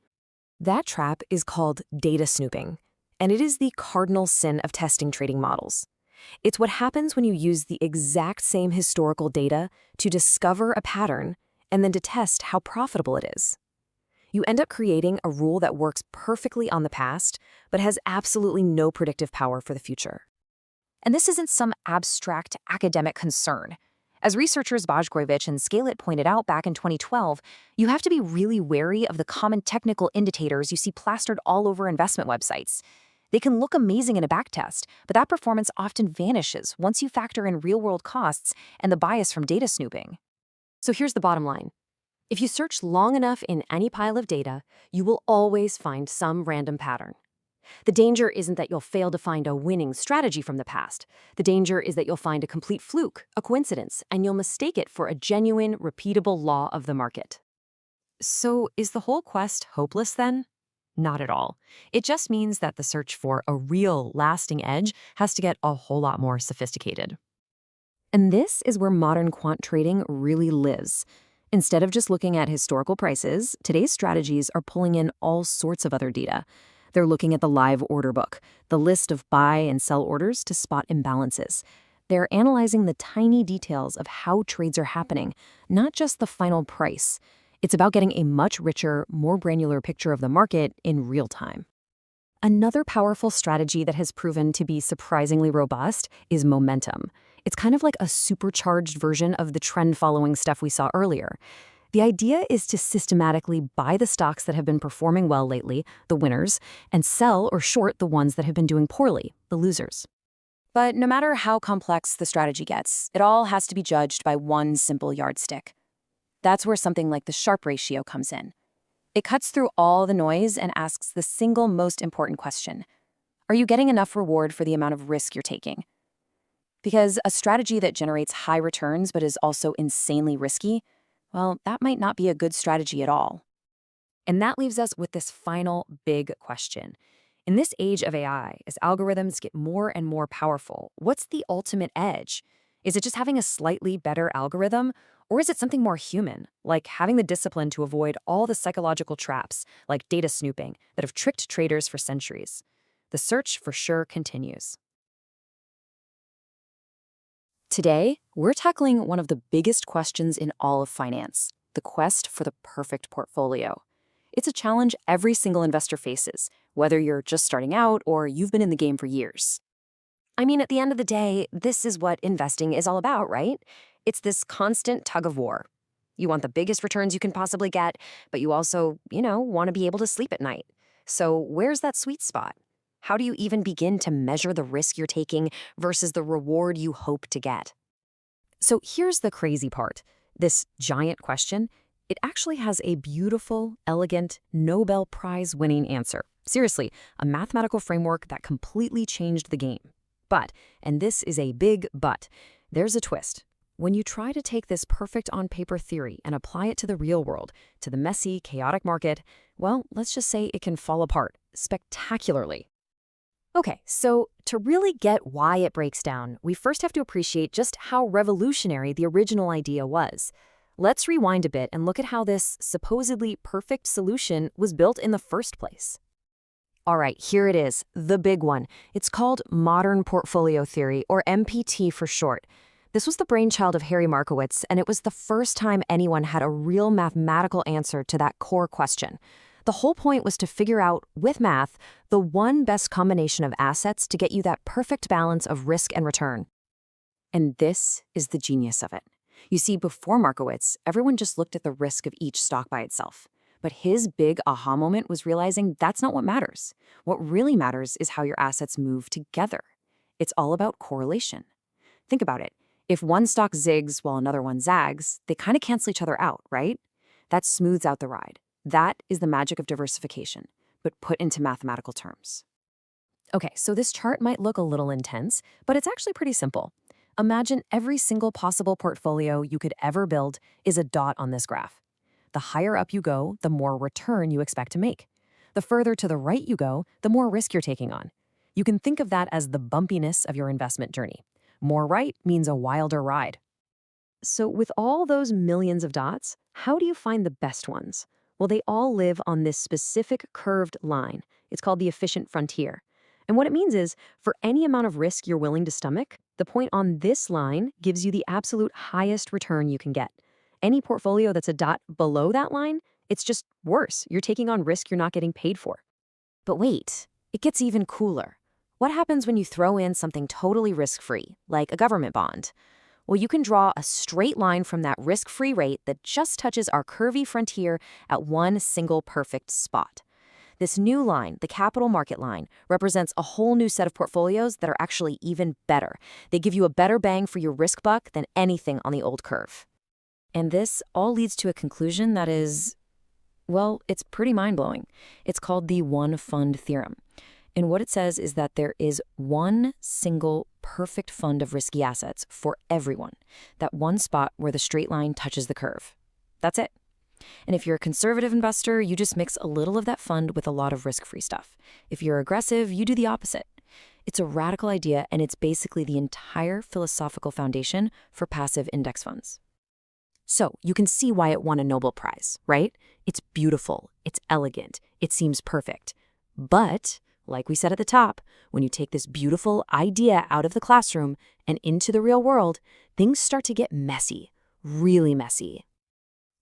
[SPEAKER 3] That trap is called data snooping, and it is the cardinal sin of testing trading models. It's what happens when you use the exact same historical data to discover a pattern and then to test how profitable it is. You end up creating a rule that works perfectly on the past, but has absolutely no predictive power for the future. And this isn't some abstract academic concern. As researchers Bajgrovich and Scalit pointed out back in 2012, you have to be really wary of the common technical indicators you see plastered all over investment websites. They can look amazing in a backtest, but that performance often vanishes once you factor in real-world costs and the bias from data snooping. So here's the bottom line. If you search long enough in any pile of data, you will always find some random pattern. The danger isn't that you'll fail to find a winning strategy from the past. The danger is that you'll find a complete fluke, a coincidence, and you'll mistake it for a genuine, repeatable law of the market. So is the whole quest hopeless then? Not at all. It just means that the search for a real, lasting edge has to get a whole lot more sophisticated. And this is where modern quant trading really lives. Instead of just looking at historical prices, today's strategies are pulling in all sorts of other data. They're looking at the live order book, the list of buy and sell orders to spot imbalances. They're analyzing the tiny details of how trades are happening, not just the final price. It's about getting a much richer, more granular picture of the market in real time. Another powerful strategy that has proven to be surprisingly robust is momentum. It's kind of like a supercharged version of the trend-following stuff we saw earlier. The idea is to systematically buy the stocks that have been performing well lately, the winners, and sell or short the ones that have been doing poorly, the losers. But no matter how complex the strategy gets, it all has to be judged by one simple yardstick. That's where something like the Sharpe ratio comes in. It cuts through all the noise and asks the single most important question. Are you getting enough reward for the amount of risk you're taking? Because a strategy that generates high returns but is also insanely risky, well, that might not be a good strategy at all. And that leaves us with this final big question. In this age of AI, as algorithms get more and more powerful, what's the ultimate edge? Is it just having a slightly better algorithm? Or is it something more human, like having the discipline to avoid all the psychological traps, like data snooping, that have tricked traders for centuries? The search for sure continues. Today, we're tackling one of the biggest questions in all of finance, the quest for the perfect portfolio. It's a challenge every single investor faces, whether you're just starting out or you've been in the game for years. I mean, at the end of the day, this is what investing is all about, right? It's this constant tug of war. You want the biggest returns you can possibly get, but you also, want to be able to sleep at night. So where's that sweet spot? How do you even begin to measure the risk you're taking versus the reward you hope to get? So here's the crazy part. This giant question, it actually has a beautiful, elegant, Nobel Prize-winning answer. Seriously, a mathematical framework that completely changed the game. But, and this is a big but, there's a twist. When you try to take this perfect on-paper theory and apply it to the real world, to the messy, chaotic market, well, let's just say it can fall apart spectacularly. Okay, so to really get why it breaks down, we first have to appreciate just how revolutionary the original idea was. Let's rewind a bit and look at how this supposedly perfect solution was built in the first place. All right, here it is, the big one. It's called Modern Portfolio Theory, or MPT for short. This was the brainchild of Harry Markowitz, and it was the first time anyone had a real mathematical answer to that core question. The whole point was to figure out, with math, the one best combination of assets to get you that perfect balance of risk and return. And this is the genius of it. You see, before Markowitz, everyone just looked at the risk of each stock by itself. But his big aha moment was realizing that's not what matters. What really matters is how your assets move together. It's all about correlation. Think about it. If one stock zigs while another one zags, they kind of cancel each other out, right? That smooths out the ride. That is the magic of diversification, but put into mathematical terms. Okay, so this chart might look a little intense, but it's actually pretty simple. Imagine every single possible portfolio you could ever build is a dot on this graph. The higher up you go, the more return you expect to make. The further to the right you go, the more risk you're taking on. You can think of that as the bumpiness of your investment journey. More right means a wilder ride. So with all those millions of dots, how do you find the best ones? Well, they all live on this specific curved line. It's called the efficient frontier. And what it means is, for any amount of risk you're willing to stomach, the point on this line gives you the absolute highest return you can get. Any portfolio that's a dot below that line, it's just worse. You're taking on risk you're not getting paid for. But wait, it gets even cooler. What happens when you throw in something totally risk-free, like a government bond? Well, you can draw a straight line from that risk-free rate that just touches our curvy frontier at one single perfect spot. This new line, the capital market line, represents a whole new set of portfolios that are actually even better. They give you a better bang for your risk buck than anything on the old curve. And this all leads to a conclusion that is, well, it's pretty mind-blowing. It's called the one fund theorem. And what it says is that there is one single perfect fund of risky assets for everyone. That one spot where the straight line touches the curve. That's it. And if you're a conservative investor, you just mix a little of that fund with a lot of risk-free stuff. If you're aggressive, you do the opposite. It's a radical idea, and it's basically the entire philosophical foundation for passive index funds. So you can see why it won a Nobel Prize, right? It's beautiful, it's elegant, it seems perfect. But, like we said at the top, when you take this beautiful idea out of the classroom and into the real world, things start to get messy, really messy.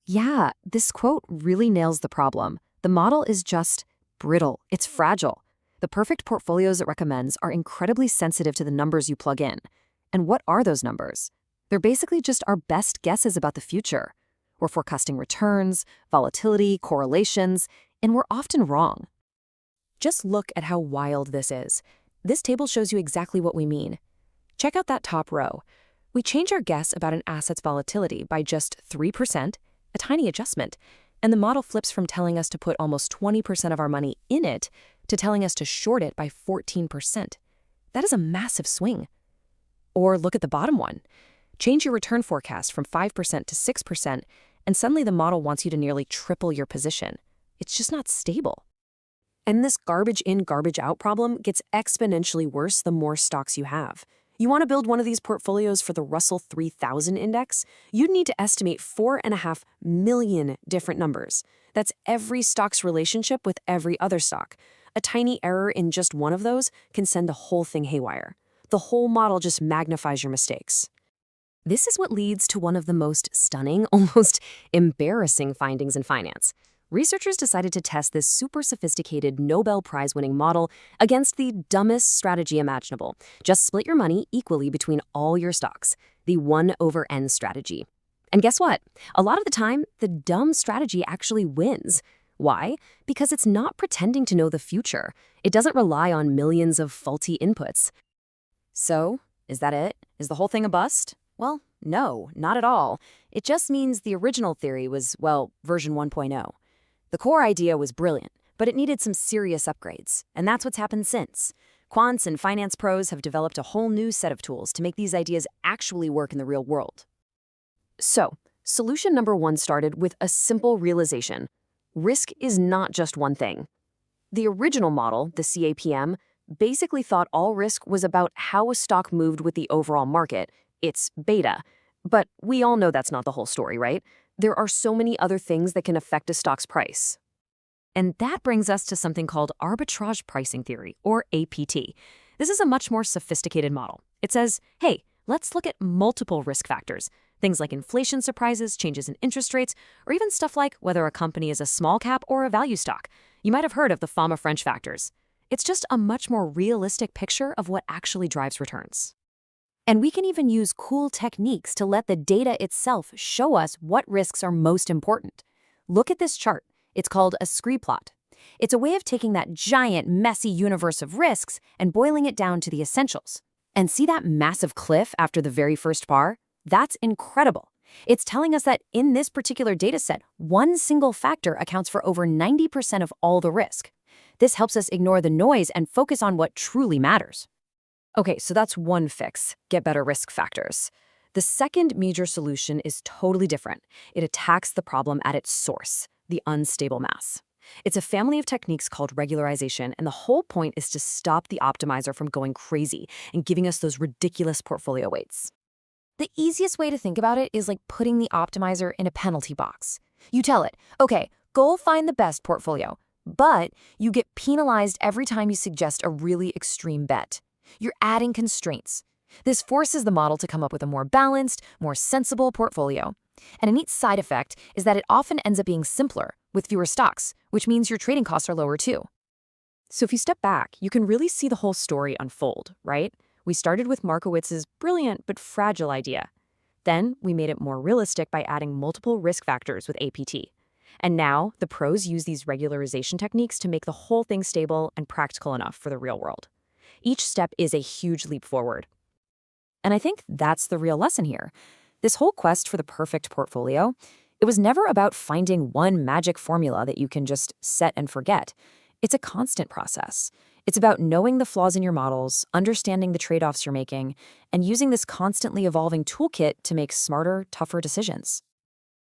[SPEAKER 3] Yeah, this quote really nails the problem. The model is just brittle, it's fragile. The perfect portfolios it recommends are incredibly sensitive to the numbers you plug in. And what are those numbers? They're basically just our best guesses about the future. We're forecasting returns, volatility, correlations, and we're often wrong. Just look at how wild this is. This table shows you exactly what we mean. Check out that top row. We change our guess about an asset's volatility by just 3%, a tiny adjustment, and the model flips from telling us to put almost 20% of our money in it to telling us to short it by 14%. That is a massive swing. Or look at the bottom one. Change your return forecast from 5% to 6%, and suddenly the model wants you to nearly triple your position. It's just not stable. And this garbage in, garbage out problem gets exponentially worse the more stocks you have. You want to build one of these portfolios for the Russell 3000 index? You'd need to estimate 4.5 million different numbers. That's every stock's relationship with every other stock. A tiny error in just one of those can send the whole thing haywire. The whole model just magnifies your mistakes. This is what leads to one of the most stunning, almost embarrassing findings in finance. Researchers decided to test this super sophisticated Nobel Prize-winning model against the dumbest strategy imaginable. Just split your money equally between all your stocks, the 1/n strategy. And guess what? A lot of the time, the dumb strategy actually wins. Why? Because it's not pretending to know the future. It doesn't rely on millions of faulty inputs. So, is that it? Is the whole thing a bust? Well, no, not at all. It just means the original theory was, well, version 1.0. The core idea was brilliant, but it needed some serious upgrades, and that's what's happened since. Quants and finance pros have developed a whole new set of tools to make these ideas actually work in the real world. So, solution number 1 started with a simple realization. Risk is not just one thing. The original model, the CAPM, basically thought all risk was about how a stock moved with the overall market, its beta. But we all know that's not the whole story, right? There are so many other things that can affect a stock's price. And that brings us to something called arbitrage pricing theory, or APT. This is a much more sophisticated model. It says, hey, let's look at multiple risk factors, things like inflation surprises, changes in interest rates, or even stuff like whether a company is a small cap or a value stock. You might have heard of the FAMA French factors. It's just a much more realistic picture of what actually drives returns. And we can even use cool techniques to let the data itself show us what risks are most important. Look at this chart. It's called a scree plot. It's a way of taking that giant, messy universe of risks and boiling it down to the essentials. And see that massive cliff after the very first bar? That's incredible. It's telling us that in this particular dataset, one single factor accounts for over 90% of all the risk. This helps us ignore the noise and focus on what truly matters. Okay, so that's one fix, get better risk factors. The second major solution is totally different. It attacks the problem at its source, the unstable mass. It's a family of techniques called regularization, and the whole point is to stop the optimizer from going crazy and giving us those ridiculous portfolio weights. The easiest way to think about it is like putting the optimizer in a penalty box. You tell it, okay, go find the best portfolio, but you get penalized every time you suggest a really extreme bet. You're adding constraints. This forces the model to come up with a more balanced, more sensible portfolio. And a neat side effect is that it often ends up being simpler, with fewer stocks, which means your trading costs are lower too. So if you step back, you can really see the whole story unfold, right? We started with Markowitz's brilliant but fragile idea. Then we made it more realistic by adding multiple risk factors with APT. And now the pros use these regularization techniques to make the whole thing stable and practical enough for the real world. Each step is a huge leap forward. And I think that's the real lesson here. This whole quest for the perfect portfolio, it was never about finding one magic formula that you can just set and forget. It's a constant process. It's about knowing the flaws in your models, understanding the trade-offs you're making, and using this constantly evolving toolkit to make smarter, tougher decisions.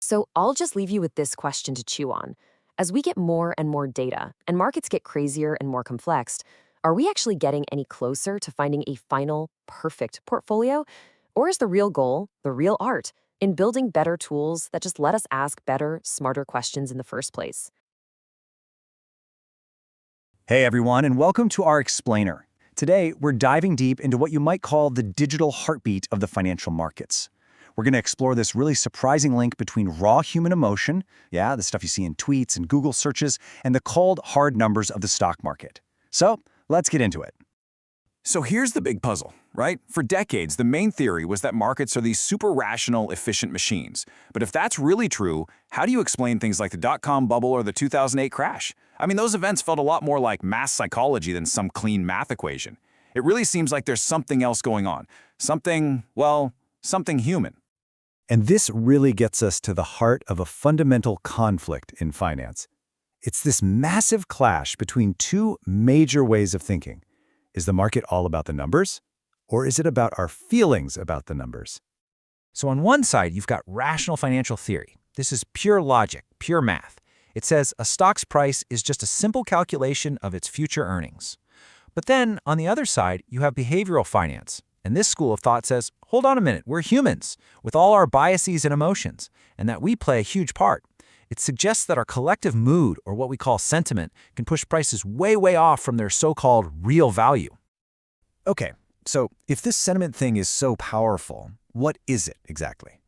[SPEAKER 3] So I'll just leave you with this question to chew on. As we get more and more data, and markets get crazier and more complex, are we actually getting any closer to finding a final, perfect portfolio? Or is the real goal, the real art, in building better tools that just let us ask better, smarter questions in the first place?
[SPEAKER 4] Hey everyone, and welcome to our Explainer. Today, we're diving deep into what you might call the digital heartbeat of the financial markets. We're going to explore this really surprising link between raw human emotion, the stuff you see in tweets and Google searches, and the cold, hard numbers of the stock market. So, let's get into it.
[SPEAKER 6] So here's the big puzzle, right? For decades, the main theory was that markets are these super rational, efficient machines. But if that's really true, how do you explain things like the dot-com bubble or the 2008 crash? I mean, those events felt a lot more like mass psychology than some clean math equation. It really seems like there's something else going on. Something human.
[SPEAKER 4] And this really gets us to the heart of a fundamental conflict in finance. It's this massive clash between two major ways of thinking. Is the market all about the numbers? Or is it about our feelings about the numbers?
[SPEAKER 5] So on one side, you've got rational financial theory. This is pure logic, pure math. It says a stock's price is just a simple calculation of its future earnings. But then, on the other side, you have behavioral finance.
[SPEAKER 4] And this school of thought says, hold on a minute, we're humans with all our biases and emotions, and that we play a huge part. It suggests that our collective mood, or what we call sentiment, can push prices way, way off from their so-called real value.
[SPEAKER 5] Okay, so if this sentiment thing is so powerful, what is it exactly?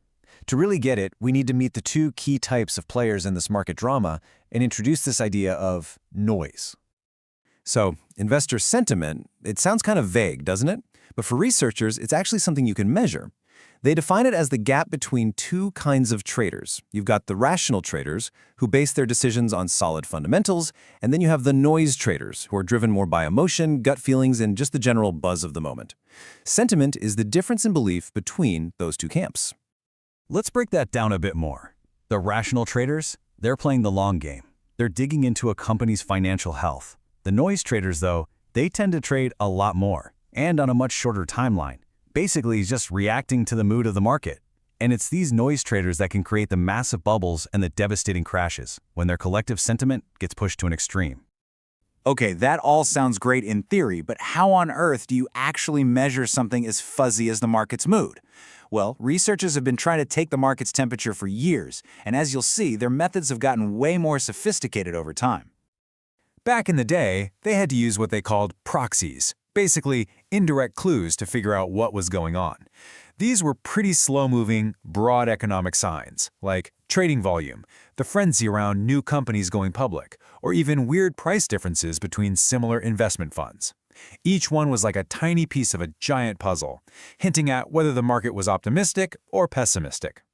[SPEAKER 5] To really get it, we need to meet the two key types of players in this market drama and introduce this idea of noise. So, investor sentiment, it sounds kind of vague, doesn't it? But for researchers, it's actually something you can measure. They define it as the gap between two kinds of traders. You've got the rational traders, who base their decisions on solid fundamentals, and then you have the noise traders, who are driven more by emotion, gut feelings, and just the general buzz of the moment. Sentiment is the difference in belief between those two camps.
[SPEAKER 8] Let's break that down a bit more. The rational traders, they're playing the long game. They're digging into a company's financial health. The noise traders, though, they tend to trade a lot more, and on a much shorter timeline. Basically, just reacting to the mood of the market. And it's these noise traders that can create the massive bubbles and the devastating crashes when their collective sentiment gets pushed to an extreme.
[SPEAKER 10] Okay, that all sounds great in theory, but how on earth do you actually measure something as fuzzy as the market's mood? Well, researchers have been trying to take the market's temperature for years, and as you'll see, their methods have gotten way more sophisticated over time.
[SPEAKER 8] Back in the day, they had to use what they called proxies, basically indirect clues to figure out what was going on. These were pretty slow-moving, broad economic signs, like trading volume, the frenzy around new companies going public, or even weird price differences between similar investment funds. Each one was like a tiny piece of a giant puzzle, hinting at whether the market was optimistic or pessimistic.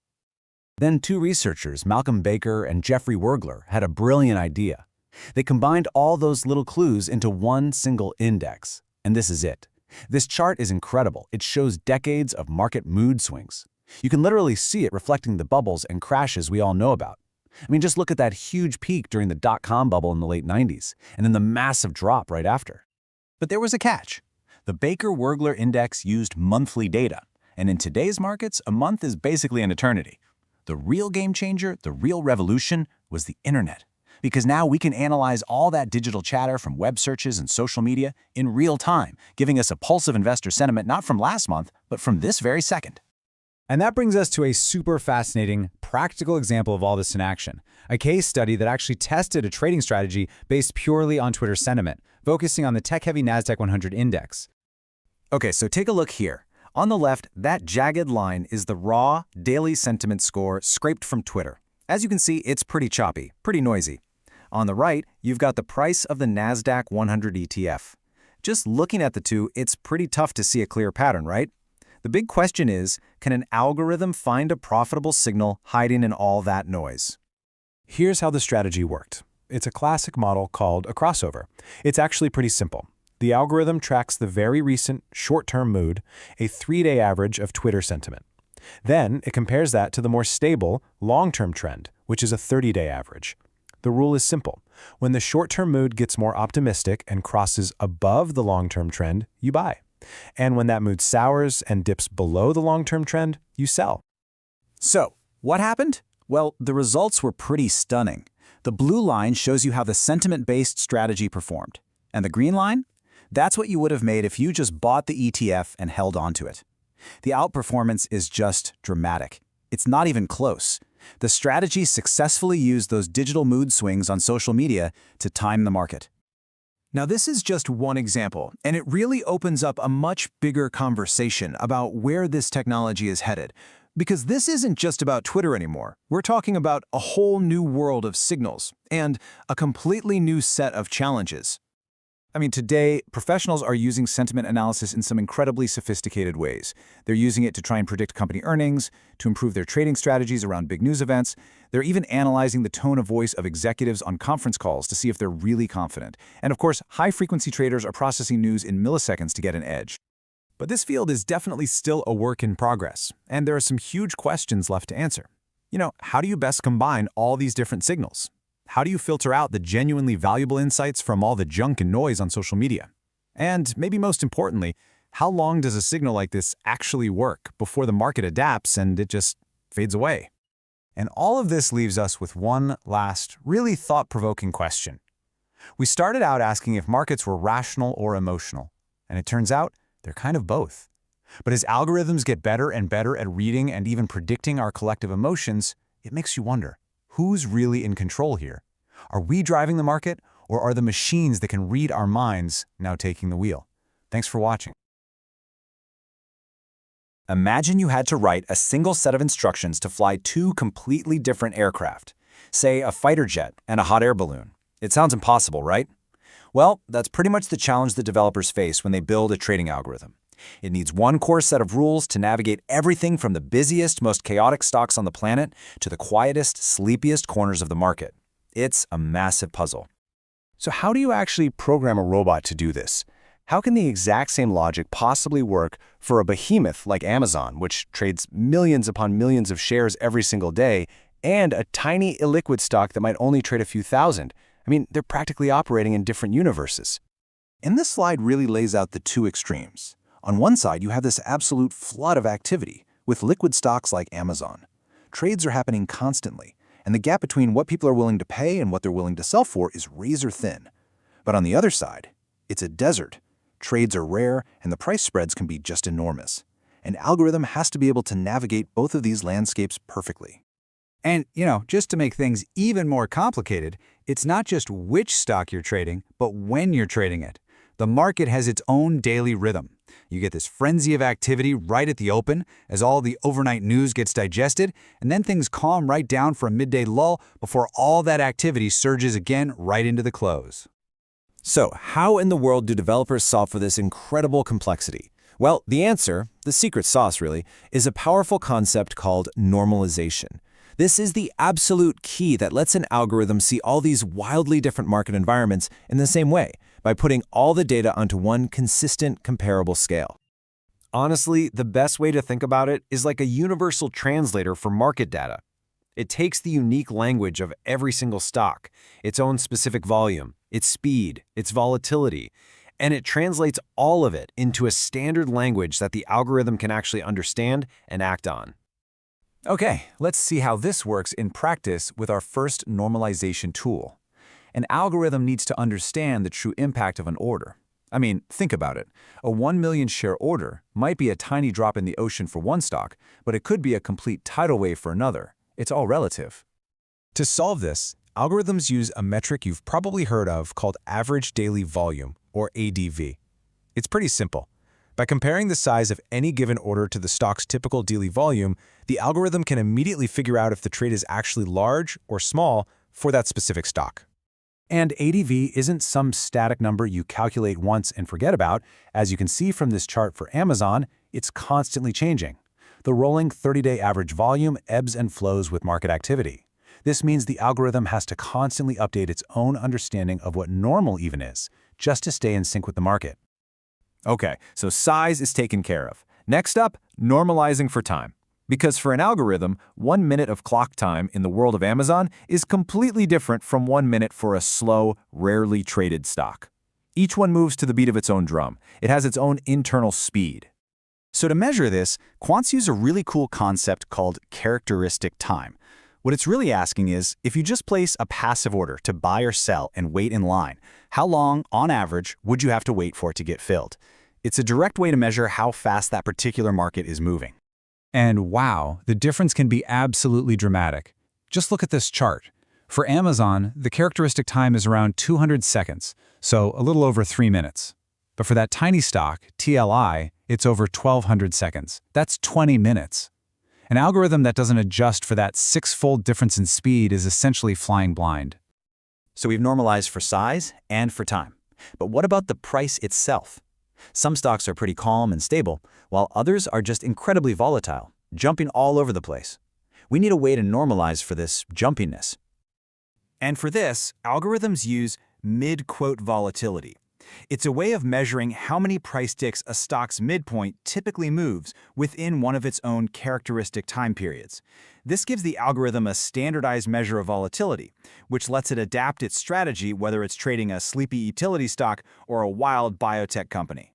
[SPEAKER 8] Then two researchers, Malcolm Baker and Jeffrey Wergler, had a brilliant idea. They combined all those little clues into one single index. And this is it. This chart is incredible. It shows decades of market mood swings. You can literally see it reflecting the bubbles and crashes we all know about. I mean, just look at that huge peak during the dot-com bubble in the late 90s, and then the massive drop right after. But there was a catch. The Baker-Wergler index used monthly data, and in today's markets, a month is basically an eternity. The real game changer, the real revolution, was the internet. Because now we can analyze all that digital chatter from web searches and social media in real time, giving us a pulse of investor sentiment not from last month, but from this very second.
[SPEAKER 5] And that brings us to a super fascinating, practical example of all this in action. A case study that actually tested a trading strategy based purely on Twitter sentiment, focusing on the tech-heavy NASDAQ 100 index.
[SPEAKER 10] Okay, so take a look here. On the left, that jagged line is the raw daily sentiment score scraped from Twitter. As you can see, it's pretty choppy, pretty noisy. On the right, you've got the price of the NASDAQ 100 ETF. Just looking at the two, it's pretty tough to see a clear pattern, right? The big question is, can an algorithm find a profitable signal hiding in all that noise?
[SPEAKER 9] Here's how the strategy worked. It's a classic model called a crossover. It's actually pretty simple. The algorithm tracks the very recent short-term mood, a 3-day average of Twitter sentiment. Then it compares that to the more stable long-term trend, which is a 30-day average. The rule is simple. When the short-term mood gets more optimistic and crosses above the long-term trend, you buy. And when that mood sours and dips below the long-term trend, you sell.
[SPEAKER 10] So, what happened? Well, the results were pretty stunning. The blue line shows you how the sentiment-based strategy performed. And the green line? That's what you would have made if you just bought the ETF and held onto it. The outperformance is just dramatic. It's not even close. The strategy successfully used those digital mood swings on social media to time the market.
[SPEAKER 6] Now, this is just one example, and it really opens up a much bigger conversation about where this technology is headed. Because this isn't just about Twitter anymore. We're talking about a whole new world of signals and a completely new set of challenges.
[SPEAKER 10] I mean, today, professionals are using sentiment analysis in some incredibly sophisticated ways. They're using it to try and predict company earnings, to improve their trading strategies around big news events. They're even analyzing the tone of voice of executives on conference calls to see if they're really confident. And of course, high-frequency traders are processing news in milliseconds to get an edge.
[SPEAKER 8] But this field is definitely still a work in progress, and there are some huge questions left to answer. How do you best combine all these different signals? How do you filter out the genuinely valuable insights from all the junk and noise on social media? And maybe most importantly, how long does a signal like this actually work before the market adapts and it just fades away? And all of this leaves us with one last, really thought-provoking question. We started out asking if markets were rational or emotional, and it turns out they're kind of both. But as algorithms get better and better at reading and even predicting our collective emotions, it makes you wonder, who's really in control here? Are we driving the market, or are the machines that can read our minds now taking the wheel? Thanks for watching.
[SPEAKER 4] Imagine you had to write a single set of instructions to fly two completely different aircraft, say a fighter jet and a hot air balloon. It sounds impossible, right? Well, that's pretty much the challenge that developers face when they build a trading algorithm. It needs one core set of rules to navigate everything from the busiest, most chaotic stocks on the planet to the quietest, sleepiest corners of the market. It's a massive puzzle.
[SPEAKER 8] So how do you actually program a robot to do this? How can the exact same logic possibly work for a behemoth like Amazon, which trades millions upon millions of shares every single day, and a tiny illiquid stock that might only trade a few thousand? I mean, they're practically operating in different universes.
[SPEAKER 4] And this slide really lays out the two extremes. On one side, you have this absolute flood of activity with liquid stocks like Amazon. Trades are happening constantly, and the gap between what people are willing to pay and what they're willing to sell for is razor thin. But on the other side, it's a desert. Trades are rare, and the price spreads can be just enormous. An algorithm has to be able to navigate both of these landscapes perfectly.
[SPEAKER 8] And, just to make things even more complicated, it's not just which stock you're trading, but when you're trading it. The market has its own daily rhythm. You get this frenzy of activity right at the open as all the overnight news gets digested, and then things calm right down for a midday lull before all that activity surges again right into the close.
[SPEAKER 10] So, how in the world do developers solve for this incredible complexity? Well, the answer, the secret sauce really, is a powerful concept called normalization. This is the absolute key that lets an algorithm see all these wildly different market environments in the same way, by putting all the data onto one consistent, comparable scale. Honestly, the best way to think about it is like a universal translator for market data. It takes the unique language of every single stock, its own specific volume, its speed, its volatility, and it translates all of it into a standard language that the algorithm can actually understand and act on.
[SPEAKER 8] Okay, let's see how this works in practice with our first normalization tool. An algorithm needs to understand the true impact of an order. I mean, think about it. A 1 million share order might be a tiny drop in the ocean for one stock, but it could be a complete tidal wave for another. It's all relative. To solve this, algorithms use a metric you've probably heard of called average daily volume, or ADV. It's pretty simple. By comparing the size of any given order to the stock's typical daily volume, the algorithm can immediately figure out if the trade is actually large or small for that specific stock. And ADV isn't some static number you calculate once and forget about. As you can see from this chart for Amazon, it's constantly changing. The rolling 30-day average volume ebbs and flows with market activity. This means the algorithm has to constantly update its own understanding of what normal even is, just to stay in sync with the market.
[SPEAKER 4] Okay, so size is taken care of. Next up, normalizing for time. Because for an algorithm, 1 minute of clock time in the world of Amazon is completely different from 1 minute for a slow, rarely traded stock. Each one moves to the beat of its own drum. It has its own internal speed.
[SPEAKER 8] So to measure this, quants use a really cool concept called characteristic time. What it's really asking is, if you just place a passive order to buy or sell and wait in line, how long, on average, would you have to wait for it to get filled? It's a direct way to measure how fast that particular market is moving. And wow, the difference can be absolutely dramatic. Just look at this chart. For Amazon, the characteristic time is around 200 seconds, so a little over 3 minutes. But for that tiny stock, TLI, it's over 1,200 seconds. That's 20 minutes. An algorithm that doesn't adjust for that 6-fold difference in speed is essentially flying blind.
[SPEAKER 10] So we've normalized for size and for time. But what about the price itself? Some stocks are pretty calm and stable, while others are just incredibly volatile, jumping all over the place. We need a way to normalize for this jumpiness. And for this, algorithms use mid-quote volatility. It's a way of measuring how many price ticks a stock's midpoint typically moves within one of its own characteristic time periods. This gives the algorithm a standardized measure of volatility, which lets it adapt its strategy whether it's trading a sleepy utility stock or a wild biotech company.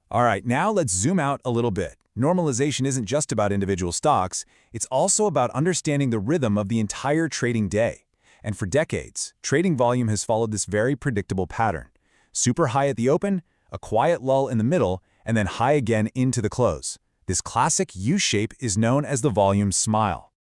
[SPEAKER 8] All right, now let's zoom out a little bit. Normalization isn't just about individual stocks, it's also about understanding the rhythm of the entire trading day. And for decades, trading volume has followed this very predictable pattern. Super high at the open, a quiet lull in the middle, and then high again into the close. This classic U-shape is known as the volume smile.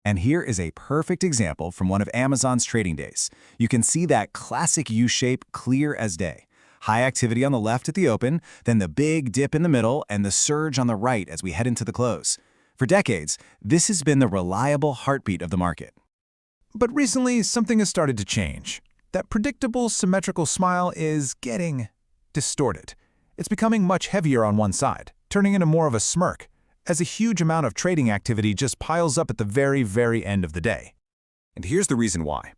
[SPEAKER 4] And here is a perfect example from one of Amazon's trading days. You can see that classic U-shape clear as day. High activity on the left at the open, then the big dip in the middle, and the surge on the right as we head into the close. For decades, this has been the reliable heartbeat of the market.
[SPEAKER 9] But recently, something has started to change. That predictable, symmetrical smile is getting distorted. It's becoming much heavier on one side, turning into more of a smirk, as a huge amount of trading activity just piles up at the very, very end of the day.
[SPEAKER 10] And here's the reason why.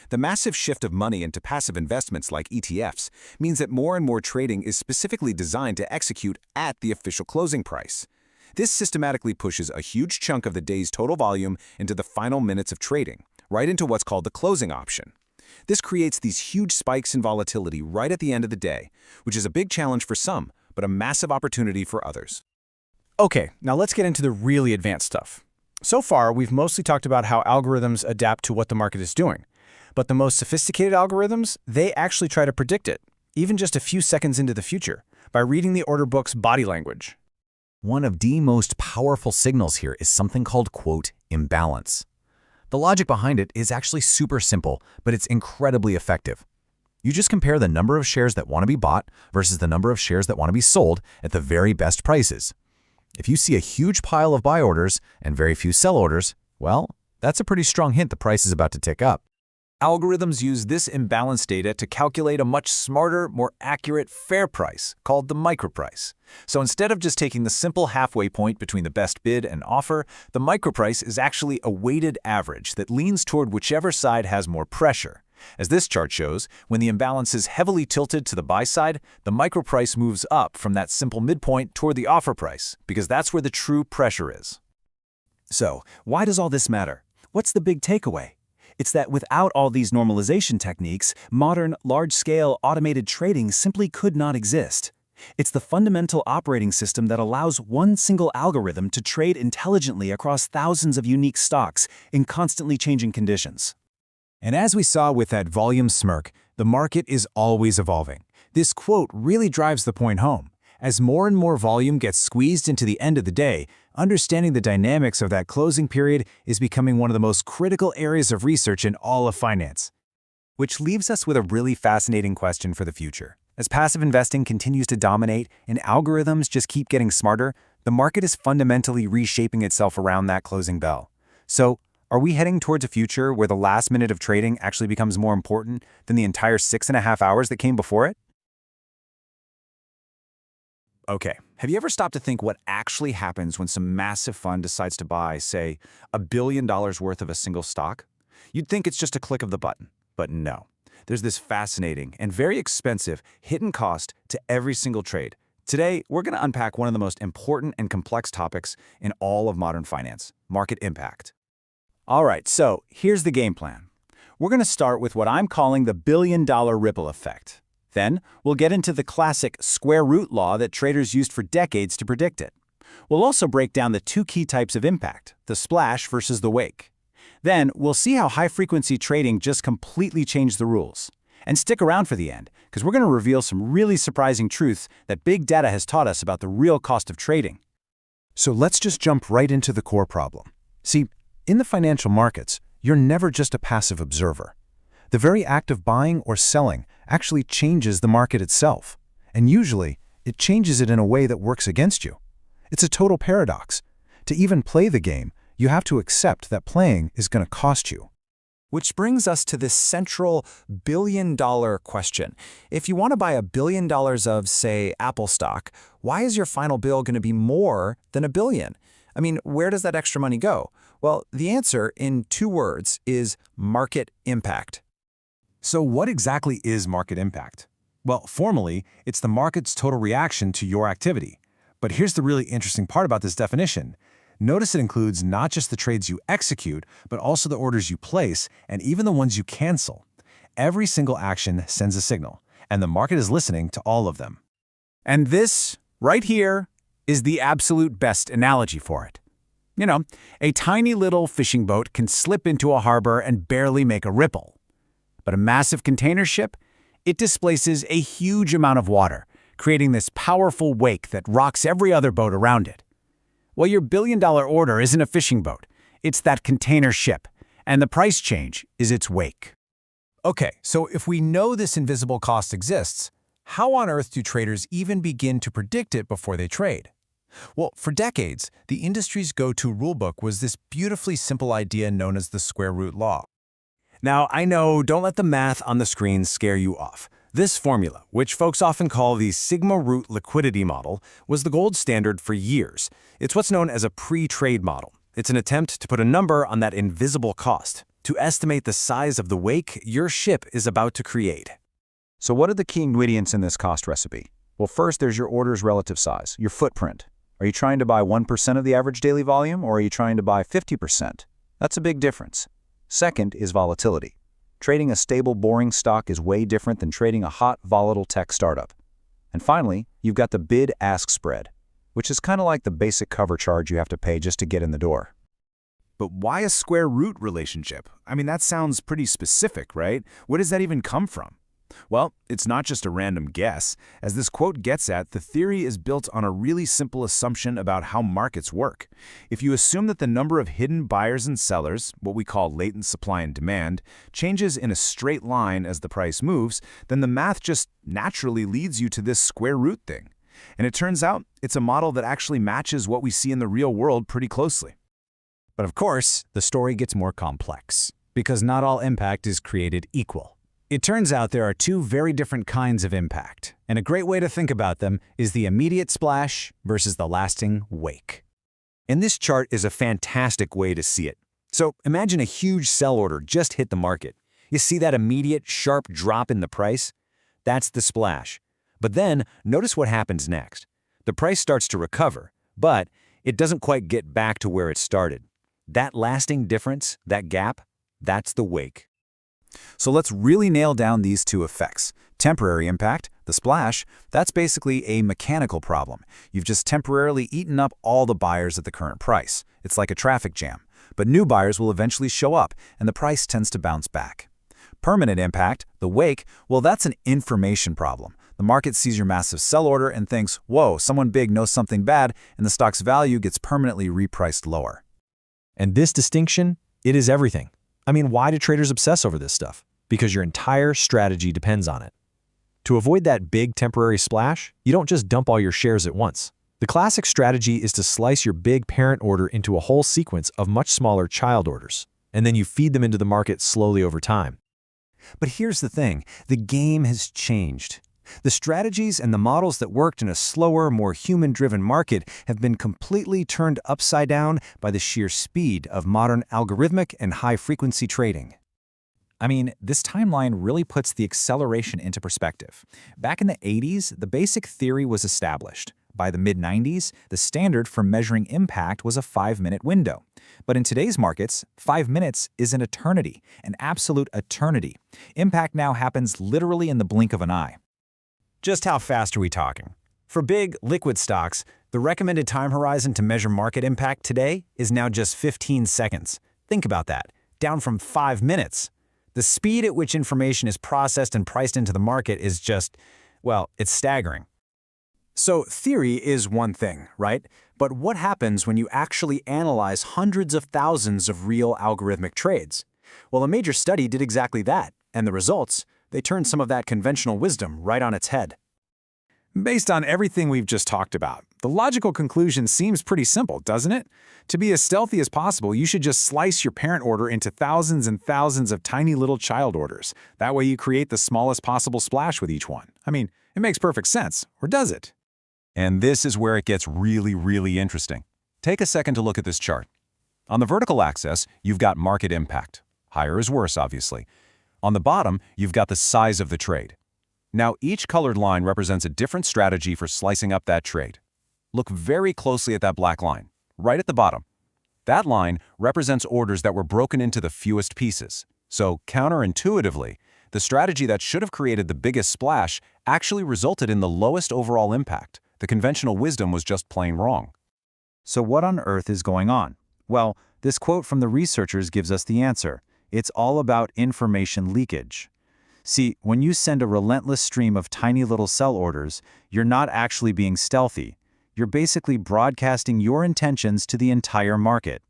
[SPEAKER 10] The massive shift of money into passive investments like ETFs means that more and more trading is specifically designed to execute at the official closing price. This systematically pushes a huge chunk of the day's total volume into the final minutes of trading, right into what's called the closing option. This creates these huge spikes in volatility right at the end of the day, which is a big challenge for some, but a massive opportunity for others.
[SPEAKER 4] Okay, now let's get into the really advanced stuff. So far, we've mostly talked about how algorithms adapt to what the market is doing. But the most sophisticated algorithms, they actually try to predict it, even just a few seconds into the future, by reading the order book's body language.
[SPEAKER 5] One of the most powerful signals here is something called, quote, imbalance. The logic behind it is actually super simple, but it's incredibly effective. You just compare the number of shares that want to be bought versus the number of shares that want to be sold at the very best prices. If you see a huge pile of buy orders and very few sell orders, well, that's a pretty strong hint the price is about to tick up.
[SPEAKER 4] Algorithms use this imbalanced data to calculate a much smarter, more accurate, fair price, called the microprice. So instead of just taking the simple halfway point between the best bid and offer, the microprice is actually a weighted average that leans toward whichever side has more pressure. As this chart shows, when the imbalance is heavily tilted to the buy side, the microprice moves up from that simple midpoint toward the offer price, because that's where the true pressure is. So, why does all this matter? What's the big takeaway? It's that without all these normalization techniques, modern, large-scale, automated trading simply could not exist. It's the fundamental operating system that allows one single algorithm to trade intelligently across thousands of unique stocks in constantly changing conditions. And as we saw with that volume smirk, the market is always evolving. This quote really drives the point home. As more and more volume gets squeezed into the end of the day, understanding the dynamics of that closing period is becoming one of the most critical areas of research in all of finance. Which leaves us with a really fascinating question for the future. As passive investing continues to dominate and algorithms just keep getting smarter, the market is fundamentally reshaping itself around that closing bell. So, are we heading towards a future where the last minute of trading actually becomes more important than the entire 6.5 hours that came before it? Okay, have you ever stopped to think what actually happens when some massive fund decides to buy, say, $1 billion worth of a single stock? You'd think it's just a click of the button, but no. There's this fascinating and very expensive hidden cost to every single trade. Today, we're going to unpack one of the most important and complex topics in all of modern finance, market impact. All right, so here's the game plan. We're going to start with what I'm calling the billion-dollar ripple effect. Then, we'll get into the classic square root law that traders used for decades to predict it. We'll also break down the two key types of impact, the splash versus the wake. Then, we'll see how high-frequency trading just completely changed the rules. And stick around for the end, because we're going to reveal some really surprising truths that big data has taught us about the real cost of trading.
[SPEAKER 9] So let's just jump right into the core problem. See, in the financial markets, you're never just a passive observer. The very act of buying or selling actually changes the market itself, and usually, it changes it in a way that works against you. It's a total paradox. To even play the game, you have to accept that playing is going to cost you.
[SPEAKER 4] Which brings us to this central billion-dollar question. If you want to buy $1 billion of, say, Apple stock, why is your final bill going to be more than $1 billion? I mean, where does that extra money go? Well, the answer, in 2 words, is market impact.
[SPEAKER 8] So what exactly is market impact? Well, formally, it's the market's total reaction to your activity. But here's the really interesting part about this definition. Notice it includes not just the trades you execute, but also the orders you place and even the ones you cancel. Every single action sends a signal, and the market is listening to all of them.
[SPEAKER 4] And this, right here, is the absolute best analogy for it. You know, a tiny little fishing boat can slip into a harbor and barely make a ripple. But a massive container ship, it displaces a huge amount of water,
[SPEAKER 8] creating this powerful wake that rocks every other boat around it. Well, your billion-dollar order isn't a fishing boat. It's that container ship, and the price change is its wake. Okay, so if we know this invisible cost exists, how on earth do traders even begin to predict it before they trade? Well, for decades, the industry's go-to rulebook was this beautifully simple idea known as the square root law. Now, I know, don't let the math on the screen scare you off. This formula, which folks often call the sigma root liquidity model, was the gold standard for years. It's what's known as a pre-trade model. It's an attempt to put a number on that invisible cost, to estimate the size of the wake your ship is about to create.
[SPEAKER 10] So what are the key ingredients in this cost recipe? Well, first, there's your order's relative size, your footprint. Are you trying to buy 1% of the average daily volume, or are you trying to buy 50%? That's a big difference. Second is volatility. Trading a stable, boring stock is way different than trading a hot, volatile tech startup. And finally, you've got the bid-ask spread, which is kind of like the basic cover charge you have to pay just to get in the door.
[SPEAKER 6] But why a square root relationship? I mean, that sounds pretty specific, right? Where does that even come from? Well, it's not just a random guess. As this quote gets at, the theory is built on a really simple assumption about how markets work. If you assume that the number of hidden buyers and sellers, what we call latent supply and demand, changes in a straight line as the price moves, then the math just naturally leads you to this square root thing. And it turns out it's a model that actually matches what we see in the real world pretty closely.
[SPEAKER 8] But of course, the story gets more complex, because not all impact is created equal. It turns out there are two very different kinds of impact, and a great way to think about them is the immediate splash versus the lasting wake.
[SPEAKER 10] And this chart is a fantastic way to see it. So imagine a huge sell order just hit the market. You see that immediate, sharp drop in the price? That's the splash. But then, notice what happens next. The price starts to recover, but it doesn't quite get back to where it started. That lasting difference, that gap, that's the wake.
[SPEAKER 5] So let's really nail down these two effects. Temporary impact, the splash, that's basically a mechanical problem. You've just temporarily eaten up all the buyers at the current price. It's like a traffic jam. But new buyers will eventually show up, and the price tends to bounce back. Permanent impact, the wake, well, that's an information problem. The market sees your massive sell order and thinks, whoa, someone big knows something bad, and the stock's value gets permanently repriced lower.
[SPEAKER 4] And this distinction, it is everything. I mean, why do traders obsess over this stuff? Because your entire strategy depends on it. To avoid that big temporary splash, you don't just dump all your shares at once. The classic strategy is to slice your big parent order into a whole sequence of much smaller child orders, and then you feed them into the market slowly over time.
[SPEAKER 10] But here's the thing, the game has changed. The strategies and the models that worked in a slower, more human-driven market have been completely turned upside down by the sheer speed of modern algorithmic and high-frequency trading.
[SPEAKER 8] I mean, this timeline really puts the acceleration into perspective. Back in the 80s, the basic theory was established. By the mid-90s, the standard for measuring impact was a 5-minute window. But in today's markets, 5 minutes is an eternity, an absolute eternity. Impact now happens literally in the blink of an eye.
[SPEAKER 10] Just how fast are we talking? For big, liquid stocks, the recommended time horizon to measure market impact today is now just 15 seconds. Think about that, down from 5 minutes. The speed at which information is processed and priced into the market is just, well, it's staggering. So theory is one thing, right? But what happens when you actually analyze hundreds of thousands of real algorithmic trades? Well, a major study did exactly that, and the results, they turned some of that conventional wisdom right on its head.
[SPEAKER 8] Based on everything we've just talked about, the logical conclusion seems pretty simple, doesn't it? To be as stealthy as possible, you should just slice your parent order into thousands and thousands of tiny little child orders. That way you create the smallest possible splash with each one. I mean, it makes perfect sense, or does it?
[SPEAKER 5] And this is where it gets really, really interesting. Take a second to look at this chart. On the vertical axis, you've got market impact. Higher is worse, obviously. On the bottom, you've got the size of the trade. Now, each colored line represents a different strategy for slicing up that trade. Look very closely at that black line, right at the bottom. That line represents orders that were broken into the fewest pieces. So, counterintuitively, the strategy that should have created the biggest splash actually resulted in the lowest overall impact. The conventional wisdom was just plain wrong.
[SPEAKER 10] So what on earth is going on? Well, this quote from the researchers gives us the answer. It's all about information leakage.
[SPEAKER 4] See, when you send a relentless stream of tiny little sell orders, you're not actually being stealthy. You're basically broadcasting your intentions to the entire market.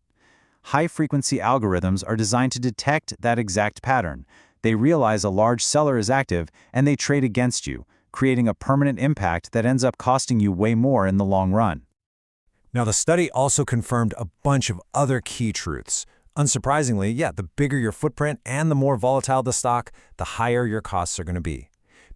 [SPEAKER 4] High-frequency algorithms are designed to detect that exact pattern. They realize a large seller is active, and they trade against you, creating a permanent impact that ends up costing you way more in the long run.
[SPEAKER 5] Now, the study also confirmed a bunch of other key truths. Unsurprisingly, the bigger your footprint and the more volatile the stock, the higher your costs are going to be.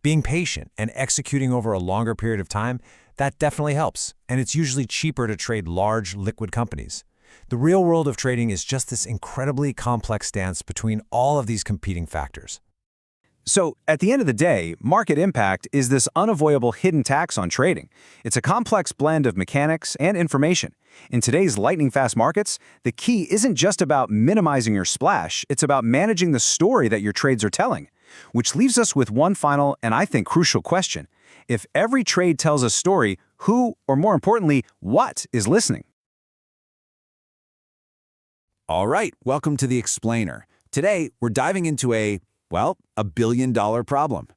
[SPEAKER 5] Being patient and executing over a longer period of time, that definitely helps, and it's usually cheaper to trade large, liquid companies. The real world of trading is just this incredibly complex dance between all of these competing factors.
[SPEAKER 10] So, at the end of the day, market impact is this unavoidable hidden tax on trading. It's a complex blend of mechanics and information. In today's lightning-fast markets, the key isn't just about minimizing your splash, it's about managing the story that your trades are telling. Which leaves us with one final and I think crucial question. If every trade tells a story, who, or more importantly, what is listening?
[SPEAKER 8] All right, welcome to The Explainer. Today, we're diving into a billion-dollar problem.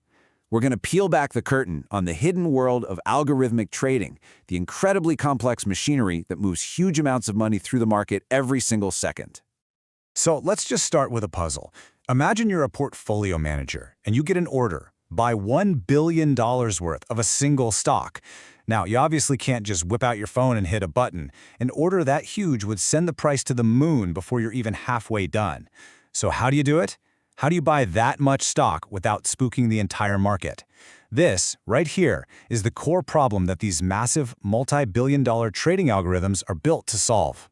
[SPEAKER 8] We're going to peel back the curtain on the hidden world of algorithmic trading, the incredibly complex machinery that moves huge amounts of money through the market every single second.
[SPEAKER 7] So let's just start with a puzzle. Imagine you're a portfolio manager, and you get an order. Buy $1 billion worth of a single stock. Now, you obviously can't just whip out your phone and hit a button. An order that huge would send the price to the moon before you're even halfway done. So how do you do it? How do you buy that much stock without spooking the entire market? This, right here, is the core problem that these massive, multi-billion-dollar trading algorithms are built to solve.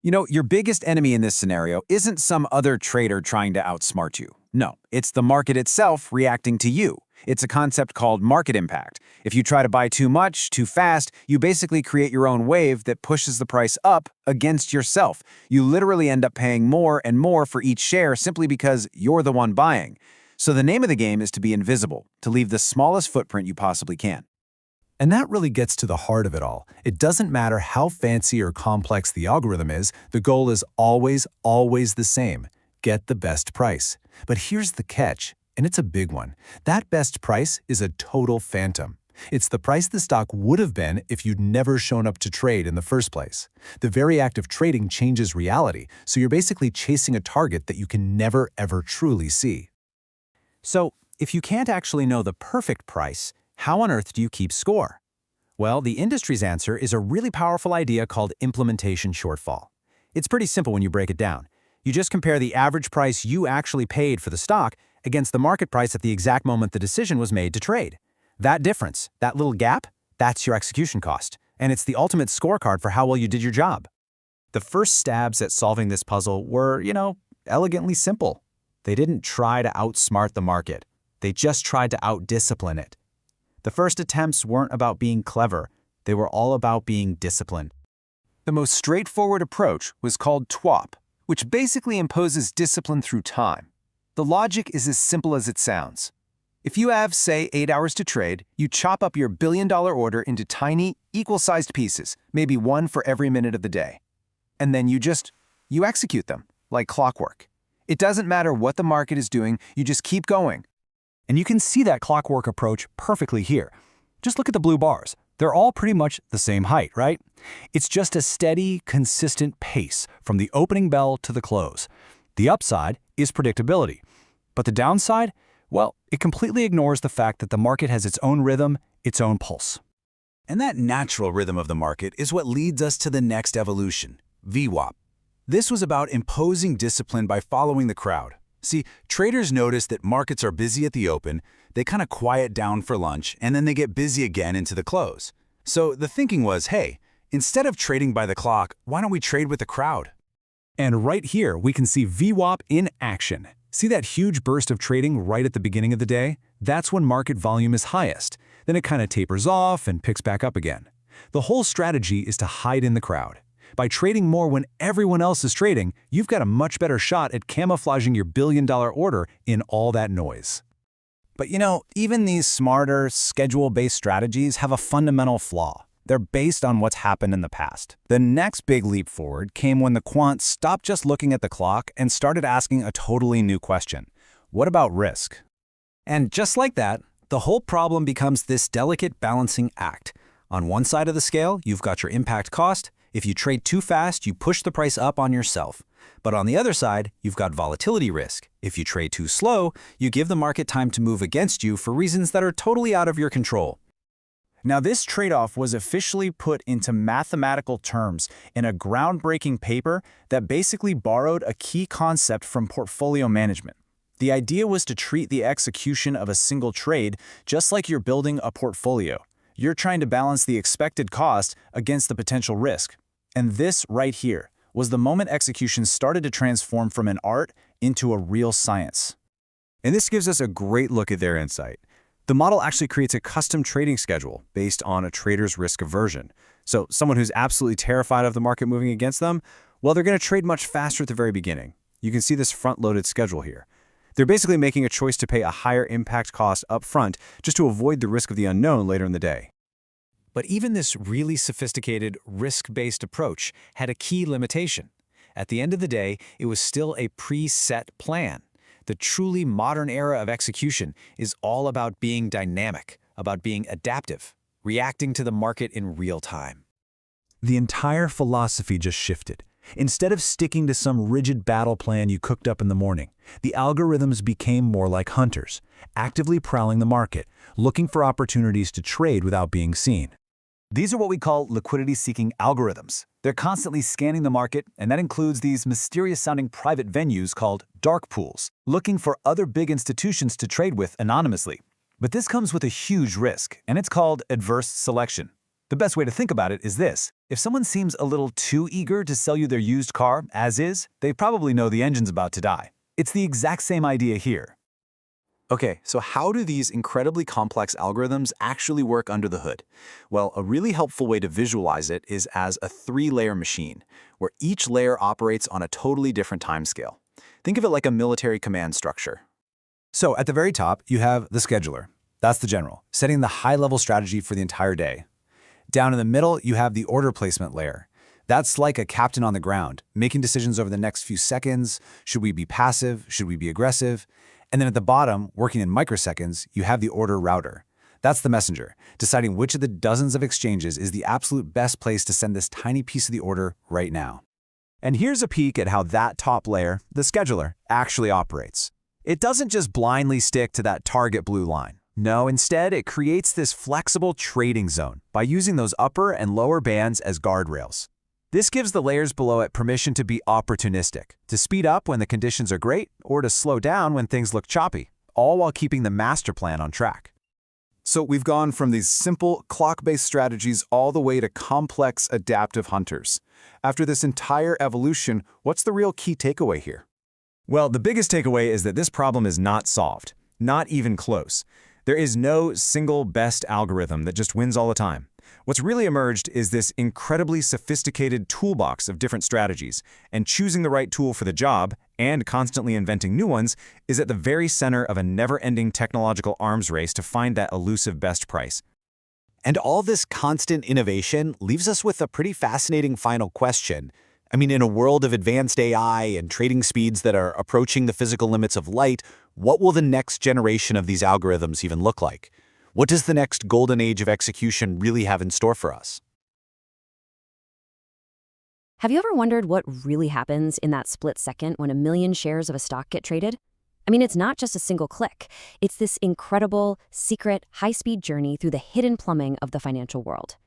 [SPEAKER 10] You know, your biggest enemy in this scenario isn't some other trader trying to outsmart you. No, it's the market itself reacting to you. It's a concept called market impact. If you try to buy too much, too fast, you basically create your own wave that pushes the price up against yourself. You literally end up paying more and more for each share simply because you're the one buying. So the name of the game is to be invisible, to leave the smallest footprint you possibly can.
[SPEAKER 8] And that really gets to the heart of it all. It doesn't matter how fancy or complex the algorithm is, the goal is always the same: get the best price. But here's the catch, and it's a big one. That best price is a total phantom. It's the price the stock would have been if you'd never shown up to trade in the first place. The very act of trading changes reality, so you're basically chasing a target that you can never ever truly see.
[SPEAKER 10] So, if you can't actually know the perfect price, how on earth do you keep score? Well, the industry's answer is a really powerful idea called implementation shortfall. It's pretty simple when you break it down. You just compare the average price you actually paid for the stock against the market price at the exact moment the decision was made to trade. That difference, that little gap, that's your execution cost, and it's the ultimate scorecard for how well you did your job. The first stabs at solving this puzzle were, elegantly simple. They didn't try to outsmart the market. They just tried to outdiscipline it. The first attempts weren't about being clever. They were all about being disciplined. The most straightforward approach was called TWAP, which basically imposes discipline through time. The logic is as simple as it sounds. If you have, say, 8 hours to trade, you chop up your billion-dollar order into tiny, equal-sized pieces, maybe one for every minute of the day. And then you execute them, like clockwork. It doesn't matter what the market is doing, you just keep going. And you can see that clockwork approach perfectly here. Just look at the blue bars. They're all pretty much the same height, right? It's just a steady, consistent pace from the opening bell to the close. The upside is predictability. But the downside? Well, it completely ignores the fact that the market has its own rhythm, its own pulse.
[SPEAKER 8] And that natural rhythm of the market is what leads us to the next evolution, VWAP. This was about imposing discipline by following the crowd. See, traders notice that markets are busy at the open, they kind of quiet down for lunch, and then they get busy again into the close. So the thinking was, hey, instead of trading by the clock, why don't we trade with the crowd?
[SPEAKER 7] And right here, we can see VWAP in action. See that huge burst of trading right at the beginning of the day? That's when market volume is highest. Then it kind of tapers off and picks back up again. The whole strategy is to hide in the crowd. By trading more when everyone else is trading, you've got a much better shot at camouflaging your billion-dollar order in all that noise.
[SPEAKER 10] But even these smarter, schedule-based strategies have a fundamental flaw. They're based on what's happened in the past. The next big leap forward came when the quants stopped just looking at the clock and started asking a totally new question. What about risk? And just like that, the whole problem becomes this delicate balancing act. On one side of the scale, you've got your impact cost. If you trade too fast, you push the price up on yourself. But on the other side, you've got volatility risk. If you trade too slow, you give the market time to move against you for reasons that are totally out of your control.
[SPEAKER 8] Now, this trade-off was officially put into mathematical terms in a groundbreaking paper that basically borrowed a key concept from portfolio management. The idea was to treat the execution of a single trade just like you're building a portfolio. You're trying to balance the expected cost against the potential risk. And this right here was the moment execution started to transform from an art into a real science.
[SPEAKER 5] And this gives us a great look at their insight. The model actually creates a custom trading schedule based on a trader's risk aversion. So someone who's absolutely terrified of the market moving against them, well, they're going to trade much faster at the very beginning. You can see this front-loaded schedule here. They're basically making a choice to pay a higher impact cost up front just to avoid the risk of the unknown later in the day.
[SPEAKER 4] But even this really sophisticated, risk-based approach had a key limitation. At the end of the day, it was still a preset plan. The truly modern era of execution is all about being dynamic, about being adaptive, reacting to the market in real time.
[SPEAKER 9] The entire philosophy just shifted. Instead of sticking to some rigid battle plan you cooked up in the morning, the algorithms became more like hunters, actively prowling the market, looking for opportunities to trade without being seen.
[SPEAKER 8] These are what we call liquidity-seeking algorithms. They're constantly scanning the market, and that includes these mysterious-sounding private venues called dark pools, looking for other big institutions to trade with anonymously. But this comes with a huge risk, and it's called adverse selection. The best way to think about it is this. If someone seems a little too eager to sell you their used car as is, they probably know the engine's about to die. It's the exact same idea here.
[SPEAKER 6] Okay, so how do these incredibly complex algorithms actually work under the hood? Well, a really helpful way to visualize it is as a 3-layer machine, where each layer operates on a totally different timescale. Think of it like a military command structure.
[SPEAKER 8] So at the very top, you have the scheduler. That's the general, setting the high-level strategy for the entire day. Down in the middle, you have the order placement layer. That's like a captain on the ground, making decisions over the next few seconds. Should we be passive? Should we be aggressive? And then at the bottom, working in microseconds, you have the order router. That's the messenger, deciding which of the dozens of exchanges is the absolute best place to send this tiny piece of the order right now.
[SPEAKER 5] And here's a peek at how that top layer, the scheduler, actually operates. It doesn't just blindly stick to that target blue line. No, instead, it creates this flexible trading zone by using those upper and lower bands as guardrails. This gives the layers below it permission to be opportunistic, to speed up when the conditions are great, or to slow down when things look choppy, all while keeping the master plan on track.
[SPEAKER 6] So we've gone from these simple clock-based strategies all the way to complex adaptive hunters. After this entire evolution, what's the real key takeaway here?
[SPEAKER 5] Well, the biggest takeaway is that this problem is not solved, not even close. There is no single best algorithm that just wins all the time. What's really emerged is this incredibly sophisticated toolbox of different strategies, and choosing the right tool for the job and constantly inventing new ones is at the very center of a never-ending technological arms race to find that elusive best price.
[SPEAKER 10] And all this constant innovation leaves us with a pretty fascinating final question. I mean, in a world of advanced AI and trading speeds that are approaching the physical limits of light, what will the next generation of these algorithms even look like? What does the next golden age of execution really have in store for us?
[SPEAKER 3] Have you ever wondered what really happens in that split second when 1 million shares of a stock get traded? I mean, it's not just a single click. It's this incredible, secret, high-speed journey through the hidden plumbing of the financial world.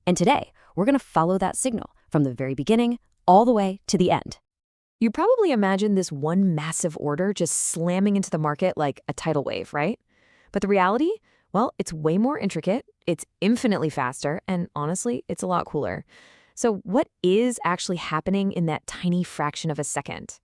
[SPEAKER 3] And today, we're going to follow that signal from the very beginning all the way to the end. You probably imagine this one massive order just slamming into the market like a tidal wave, right? But the reality? Well, it's way more intricate, it's infinitely faster, and honestly, it's a lot cooler. So what is actually happening in that tiny fraction of a second?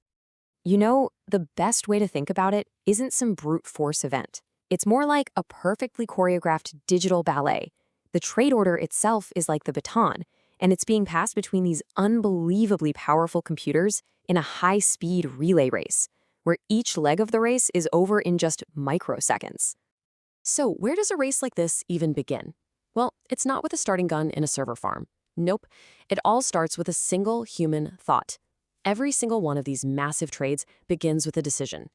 [SPEAKER 3] You know, the best way to think about it isn't some brute force event. It's more like a perfectly choreographed digital ballet. The trade order itself is like the baton, and it's being passed between these unbelievably powerful computers in a high-speed relay race, where each leg of the race is over in just microseconds. So where does a race like this even begin? Well, it's not with a starting gun in a server farm. Nope. It all starts with a single human thought. Every single one of these massive trades begins with a decision.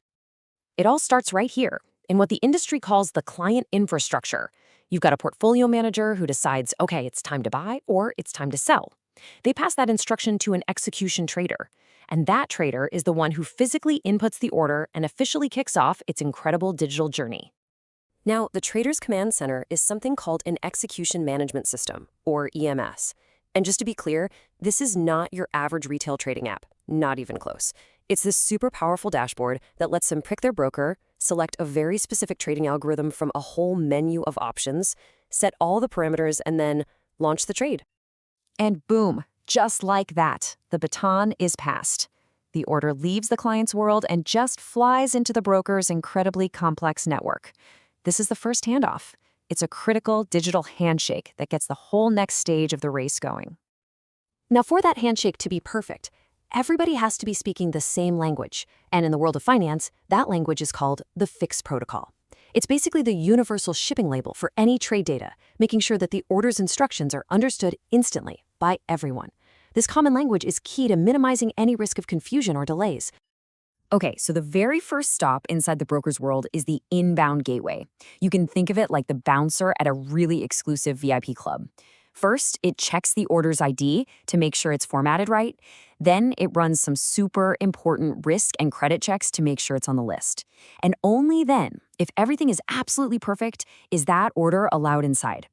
[SPEAKER 3] It all starts right here, in what the industry calls the client infrastructure. You've got a portfolio manager who decides, okay, it's time to buy or it's time to sell. They pass that instruction to an execution trader. And that trader is the one who physically inputs the order and officially kicks off its incredible digital journey. Now, the trader's command center is something called an execution management system, or EMS. And just to be clear, this is not your average retail trading app, not even close. It's this super powerful dashboard that lets them pick their broker, select a very specific trading algorithm from a whole menu of options, set all the parameters, and then launch the trade. And boom, just like that, the baton is passed. The order leaves the client's world and just flies into the broker's incredibly complex network. This is the first handoff. It's a critical digital handshake that gets the whole next stage of the race going. Now, for that handshake to be perfect, everybody has to be speaking the same language. And in the world of finance, that language is called the FIX protocol. It's basically the universal shipping label for any trade data, making sure that the order's instructions are understood instantly by everyone. This common language is key to minimizing any risk of confusion or delays. Okay, so the very first stop inside the broker's world is the inbound gateway. You can think of it like the bouncer at a really exclusive VIP club. First, it checks the order's ID to make sure it's formatted right. Then it runs some super important risk and credit checks to make sure it's on the list. And only then, if everything is absolutely perfect, is that order allowed inside.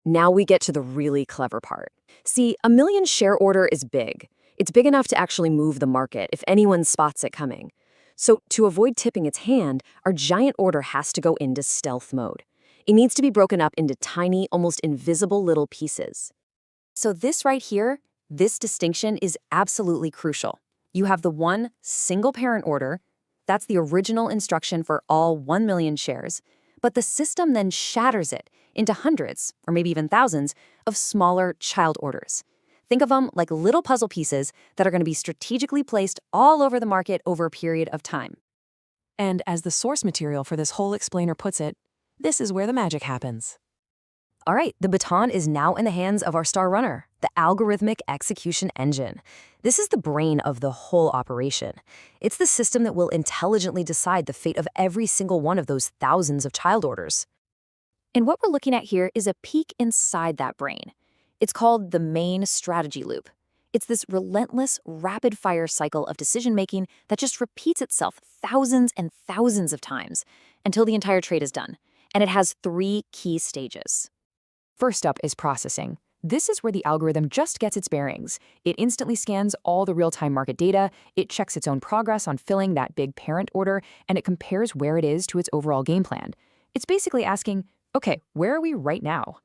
[SPEAKER 3] Now we get to the really clever part. See, a 1,000,000 share order is big. It's big enough to actually move the market if anyone spots it coming. So to avoid tipping its hand, our giant order has to go into stealth mode. It needs to be broken up into tiny, almost invisible little pieces. So this right here, this distinction is absolutely crucial. You have the one single parent order. That's the original instruction for all 1,000,000 shares. But the system then shatters it into hundreds, or maybe even thousands, of smaller child orders. Think of them like little puzzle pieces that are going to be strategically placed all over the market over a period of time. And as the source material for this whole explainer puts it, this is where the magic happens. All right, the baton is now in the hands of our star runner, the algorithmic execution engine. This is the brain of the whole operation. It's the system that will intelligently decide the fate of every single one of those thousands of child orders. And what we're looking at here is a peek inside that brain. It's called the main strategy loop. It's this relentless, rapid-fire cycle of decision-making that just repeats itself thousands and thousands of times until the entire trade is done. And it has 3 key stages. First up is processing. This is where the algorithm just gets its bearings. It instantly scans all the real-time market data, it checks its own progress on filling that big parent order, and it compares where it is to its overall game plan. It's basically asking, okay, where are we right now?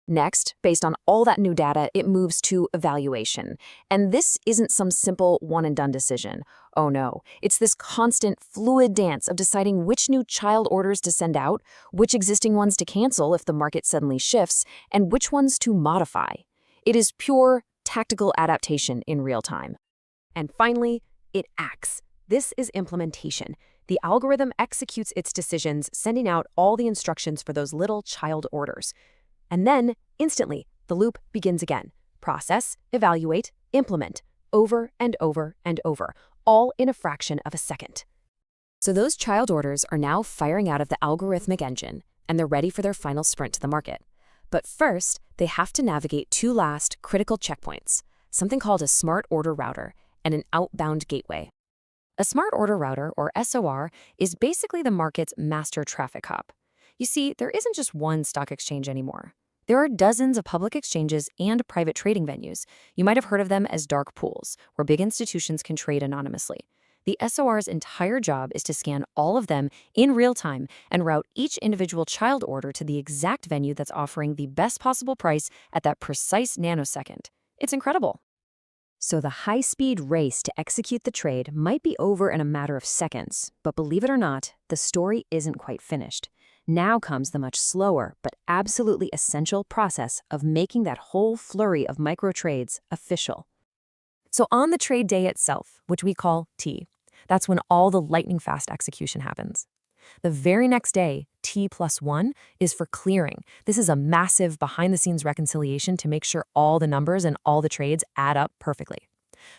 [SPEAKER 3] Next, based on all that new data, it moves to evaluation. And this isn't some simple one-and-done decision. Oh no, it's this constant, fluid dance of deciding which new child orders to send out, which existing ones to cancel if the market suddenly shifts, and which ones to modify. It is pure, tactical adaptation in real time. And finally, it acts. This is implementation. The algorithm executes its decisions, sending out all the instructions for those little child orders. And then, instantly, the loop begins again. Process, evaluate, implement, over and over and over, all in a fraction of a second. So those child orders are now firing out of the algorithmic engine, and they're ready for their final sprint to the market. But first, they have to navigate 2 last critical checkpoints, something called a smart order router and an outbound gateway. A smart order router, or SOR, is basically the market's master traffic hub. You see, there isn't just one stock exchange anymore. There are dozens of public exchanges and private trading venues. You might have heard of them as dark pools, where big institutions can trade anonymously. The SOR's entire job is to scan all of them in real time and route each individual child order to the exact venue that's offering the best possible price at that precise nanosecond. It's incredible. So the high-speed race to execute the trade might be over in a matter of seconds, but believe it or not, the story isn't quite finished. Now comes the much slower but absolutely essential process of making that whole flurry of micro trades official. So on the trade day itself, which we call T, that's when all the lightning-fast execution happens. The very next day, T+1, is for clearing. This is a massive behind-the-scenes reconciliation to make sure all the numbers and all the trades add up perfectly.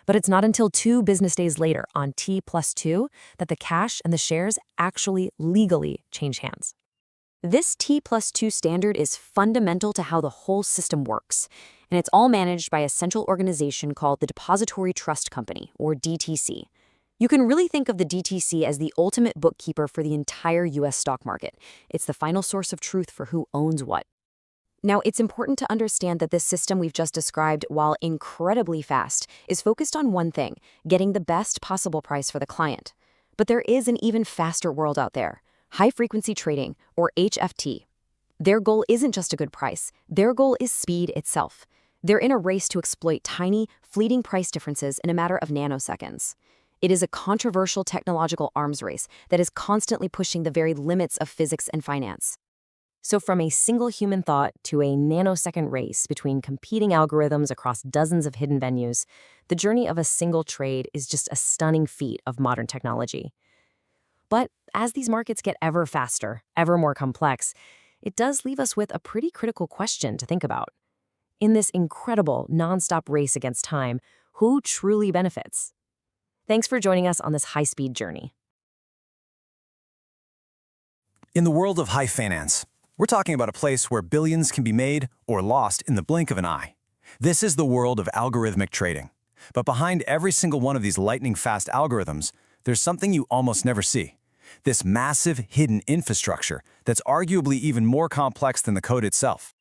[SPEAKER 2] But it's not until 2 business days later, on T+2, that the cash and the shares actually legally change hands.
[SPEAKER 3] This T+2 standard is fundamental to how the whole system works, and it's all managed by a central organization called the Depository Trust Company, or DTC. You can really think of the DTC as the ultimate bookkeeper for the entire U.S. stock market. It's the final source of truth for who owns what. Now, it's important to understand that this system we've just described, while incredibly fast, is focused on one thing: getting the best possible price for the client. But there is an even faster world out there: high-frequency trading, or HFT. Their goal isn't just a good price. Their goal is speed itself. They're in a race to exploit tiny, fleeting price differences in a matter of nanoseconds. It is a controversial technological arms race that is constantly pushing the very limits of physics and finance.
[SPEAKER 2] So from a single human thought to a nanosecond race between competing algorithms across dozens of hidden venues, the journey of a single trade is just a stunning feat of modern technology. But as these markets get ever faster, ever more complex, it does leave us with a pretty critical question to think about. In this incredible, nonstop race against time, who truly benefits? Thanks for joining us on this high-speed journey.
[SPEAKER 4] In the world of high finance, we're talking about a place where billions can be made or lost in the blink of an eye. This is the world of algorithmic trading. But behind every single one of these lightning-fast algorithms, there's something you almost never see. This massive hidden infrastructure that's arguably even more complex than the code itself.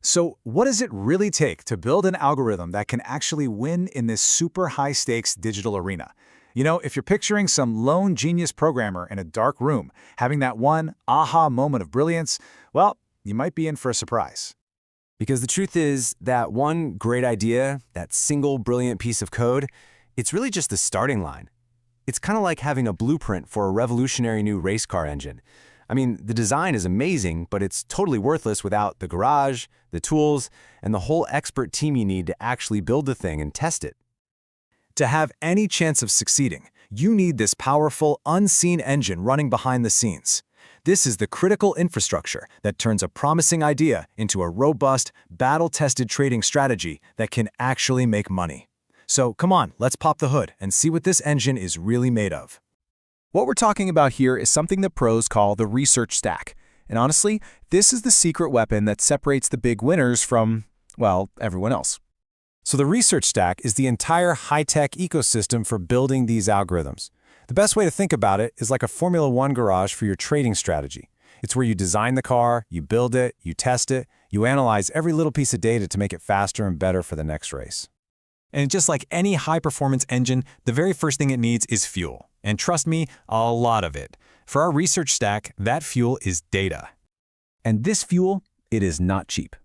[SPEAKER 8] So what does it really take to build an algorithm that can actually win in this super high-stakes digital arena? You know, if you're picturing some lone genius programmer in a dark room having that one aha moment of brilliance, well, you might be in for a surprise.
[SPEAKER 10] Because the truth is that one great idea, that single brilliant piece of code, it's really just the starting line. It's kind of like having a blueprint for a revolutionary new race car engine. I mean, the design is amazing, but it's totally worthless without the garage, the tools, and the whole expert team you need to actually build the thing and test it.
[SPEAKER 9] To have any chance of succeeding, you need this powerful, unseen engine running behind the scenes. This is the critical infrastructure that turns a promising idea into a robust, battle-tested trading strategy that can actually make money. So come on, let's pop the hood and see what this engine is really made of.
[SPEAKER 8] What we're talking about here is something that pros call the research stack. And honestly, this is the secret weapon that separates the big winners from, well, everyone else.
[SPEAKER 4] So the research stack is the entire high-tech ecosystem for building these algorithms. The best way to think about it is like a Formula One garage for your trading strategy. It's where you design the car, you build it, you test it, you analyze every little piece of data to make it faster and better for the next race.
[SPEAKER 8] And just like any high-performance engine, the very first thing it needs is fuel. And trust me, a lot of it. For our research stack, that fuel is data.
[SPEAKER 5] And this fuel, it is not cheap.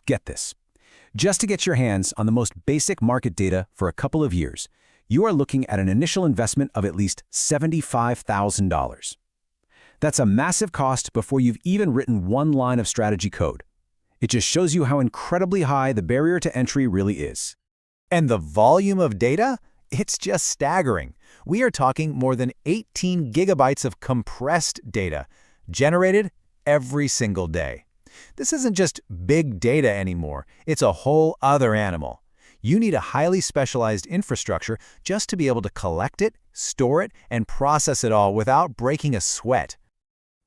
[SPEAKER 5] Get this. Just to get your hands on the most basic market data for a couple of years, you are looking at an initial investment of at least $75,000. That's a massive cost before you've even written one line of strategy code. It just shows you how incredibly high the barrier to entry really is.
[SPEAKER 9] And the volume of data? It's just staggering. We are talking more than 18 gigabytes of compressed data, generated every single day. This isn't just big data anymore. It's a whole other animal. You need a highly specialized infrastructure just to be able to collect it, store it, and process it all without breaking a sweat.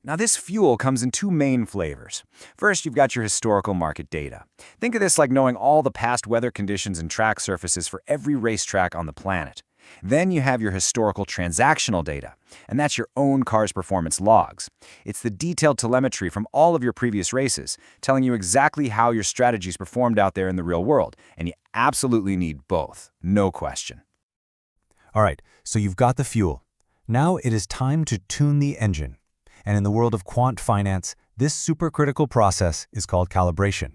[SPEAKER 10] Now, this fuel comes in two main flavors. First, you've got your historical market data. Think of this like knowing all the past weather conditions and track surfaces for every racetrack on the planet. Then you have your historical transactional data, and that's your own car's performance logs. It's the detailed telemetry from all of your previous races, telling you exactly how your strategies performed out there in the real world, and you absolutely need both, no question.
[SPEAKER 4] All right, so you've got the fuel. Now it is time to tune the engine. And in the world of quant finance, this supercritical process is called calibration.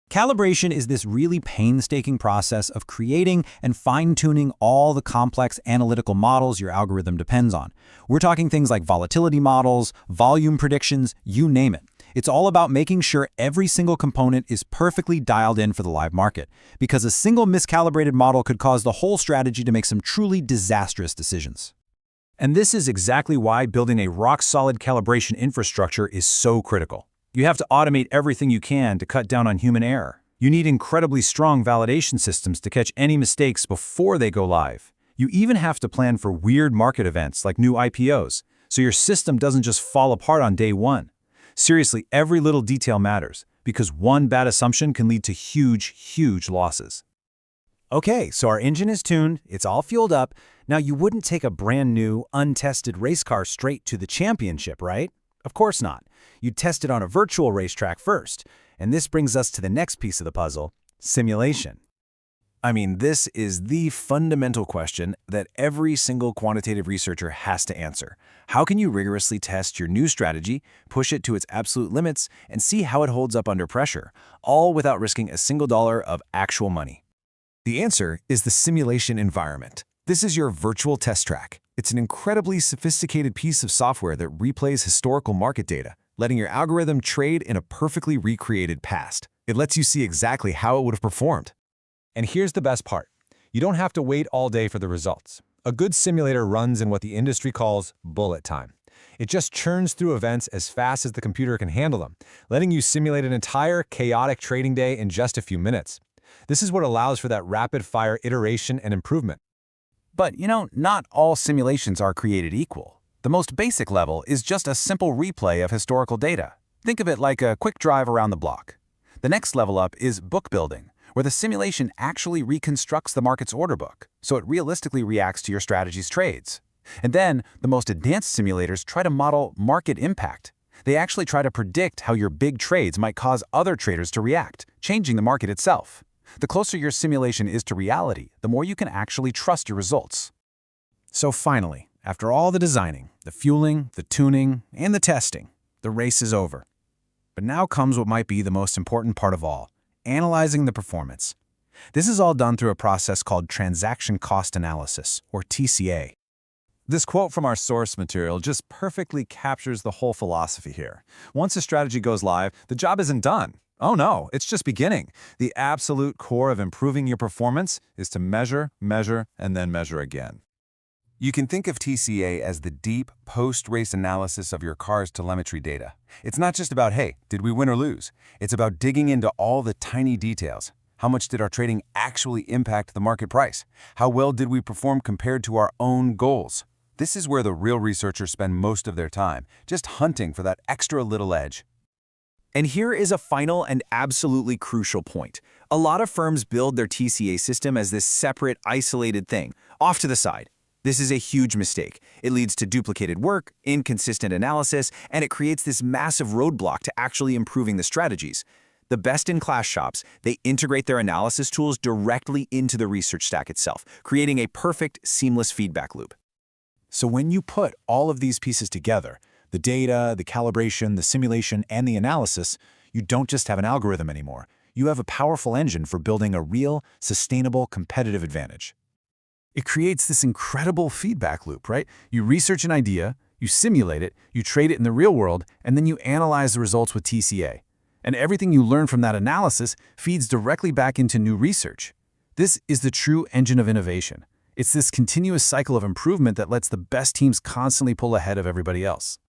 [SPEAKER 8] Calibration is this really painstaking process of creating and fine-tuning all the complex analytical models your algorithm depends on. We're talking things like volatility models, volume predictions, you name it. It's all about making sure every single component is perfectly dialed in for the live market, because a single miscalibrated model could cause the whole strategy to make some truly disastrous decisions.
[SPEAKER 4] And this is exactly why building a rock-solid calibration infrastructure is so critical. You have to automate everything you can to cut down on human error. You need incredibly strong validation systems to catch any mistakes before they go live. You even have to plan for weird market events like new IPOs, so your system doesn't just fall apart on day one. Seriously, every little detail matters, because one bad assumption can lead to huge losses.
[SPEAKER 10] Okay, so our engine is tuned, it's all fueled up. Now you wouldn't take a brand new, untested race car straight to the championship, right? Of course not. You'd test it on a virtual racetrack first. And this brings us to the next piece of the puzzle, simulation.
[SPEAKER 6] I mean, this is the fundamental question that every single quantitative researcher has to answer. How can you rigorously test your new strategy, push it to its absolute limits, and see how it holds up under pressure, all without risking a single dollar of actual money?
[SPEAKER 9] The answer is the simulation environment. This is your virtual test track. It's an incredibly sophisticated piece of software that replays historical market data, letting your algorithm trade in a perfectly recreated past. It lets you see exactly how it would have performed.
[SPEAKER 8] And here's the best part. You don't have to wait all day for the results. A good simulator runs in what the industry calls bullet time. It just churns through events as fast as the computer can handle them, letting you simulate an entire chaotic trading day in just a few minutes. This is what allows for that rapid-fire iteration and improvement.
[SPEAKER 10] But, not all simulations are created equal. The most basic level is just a simple replay of historical data. Think of it like a quick drive around the block. The next level up is book building, where the simulation actually reconstructs the market's order book, so it realistically reacts to your strategy's trades. And then, the most advanced simulators try to model market impact. They actually try to predict how your big trades might cause other traders to react, changing the market itself. The closer your simulation is to reality, the more you can actually trust your results.
[SPEAKER 9] So finally, after all the designing, the fueling, the tuning, and the testing, the race is over. But now comes what might be the most important part of all, analyzing the performance. This is all done through a process called transaction cost analysis, or TCA.
[SPEAKER 7] This quote from our source material just perfectly captures the whole philosophy here. Once a strategy goes live, the job isn't done. Oh no, it's just beginning. The absolute core of improving your performance is to measure, and then measure again. You can think of TCA as the deep, post-race analysis of your car's telemetry data. It's not just about, hey, did we win or lose? It's about digging into all the tiny details. How much did our trading actually impact the market price? How well did we perform compared to our own goals? This is where the real researchers spend most of their time, just hunting for that extra little edge.
[SPEAKER 4] And here is a final and absolutely crucial point. A lot of firms build their TCA system as this separate, isolated thing, off to the side. This is a huge mistake. It leads to duplicated work, inconsistent analysis, and it creates this massive roadblock to actually improving the strategies. The best-in-class shops, they integrate their analysis tools directly into the research stack itself, creating a perfect, seamless feedback loop.
[SPEAKER 9] So when you put all of these pieces together, the data, the calibration, the simulation, and the analysis, you don't just have an algorithm anymore. You have a powerful engine for building a real, sustainable, competitive advantage. It creates this incredible feedback loop, right? You research an idea, you simulate it, you trade it in the real world, and then you analyze the results with TCA. And everything you learn from that analysis feeds directly back into new research. This is the true engine of innovation. It's this continuous cycle of improvement that lets the best teams constantly pull ahead of everybody else.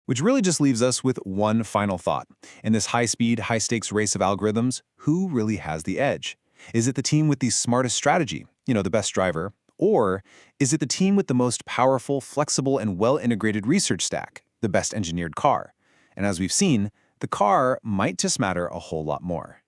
[SPEAKER 6] Which really just leaves us with one final thought. In this high-speed, high-stakes race of algorithms, who really has the edge? Is it the team with the smartest strategy, the best driver? Or is it the team with the most powerful, flexible, and well-integrated research stack, the best engineered car? And as we've seen, the car might just matter a whole lot more.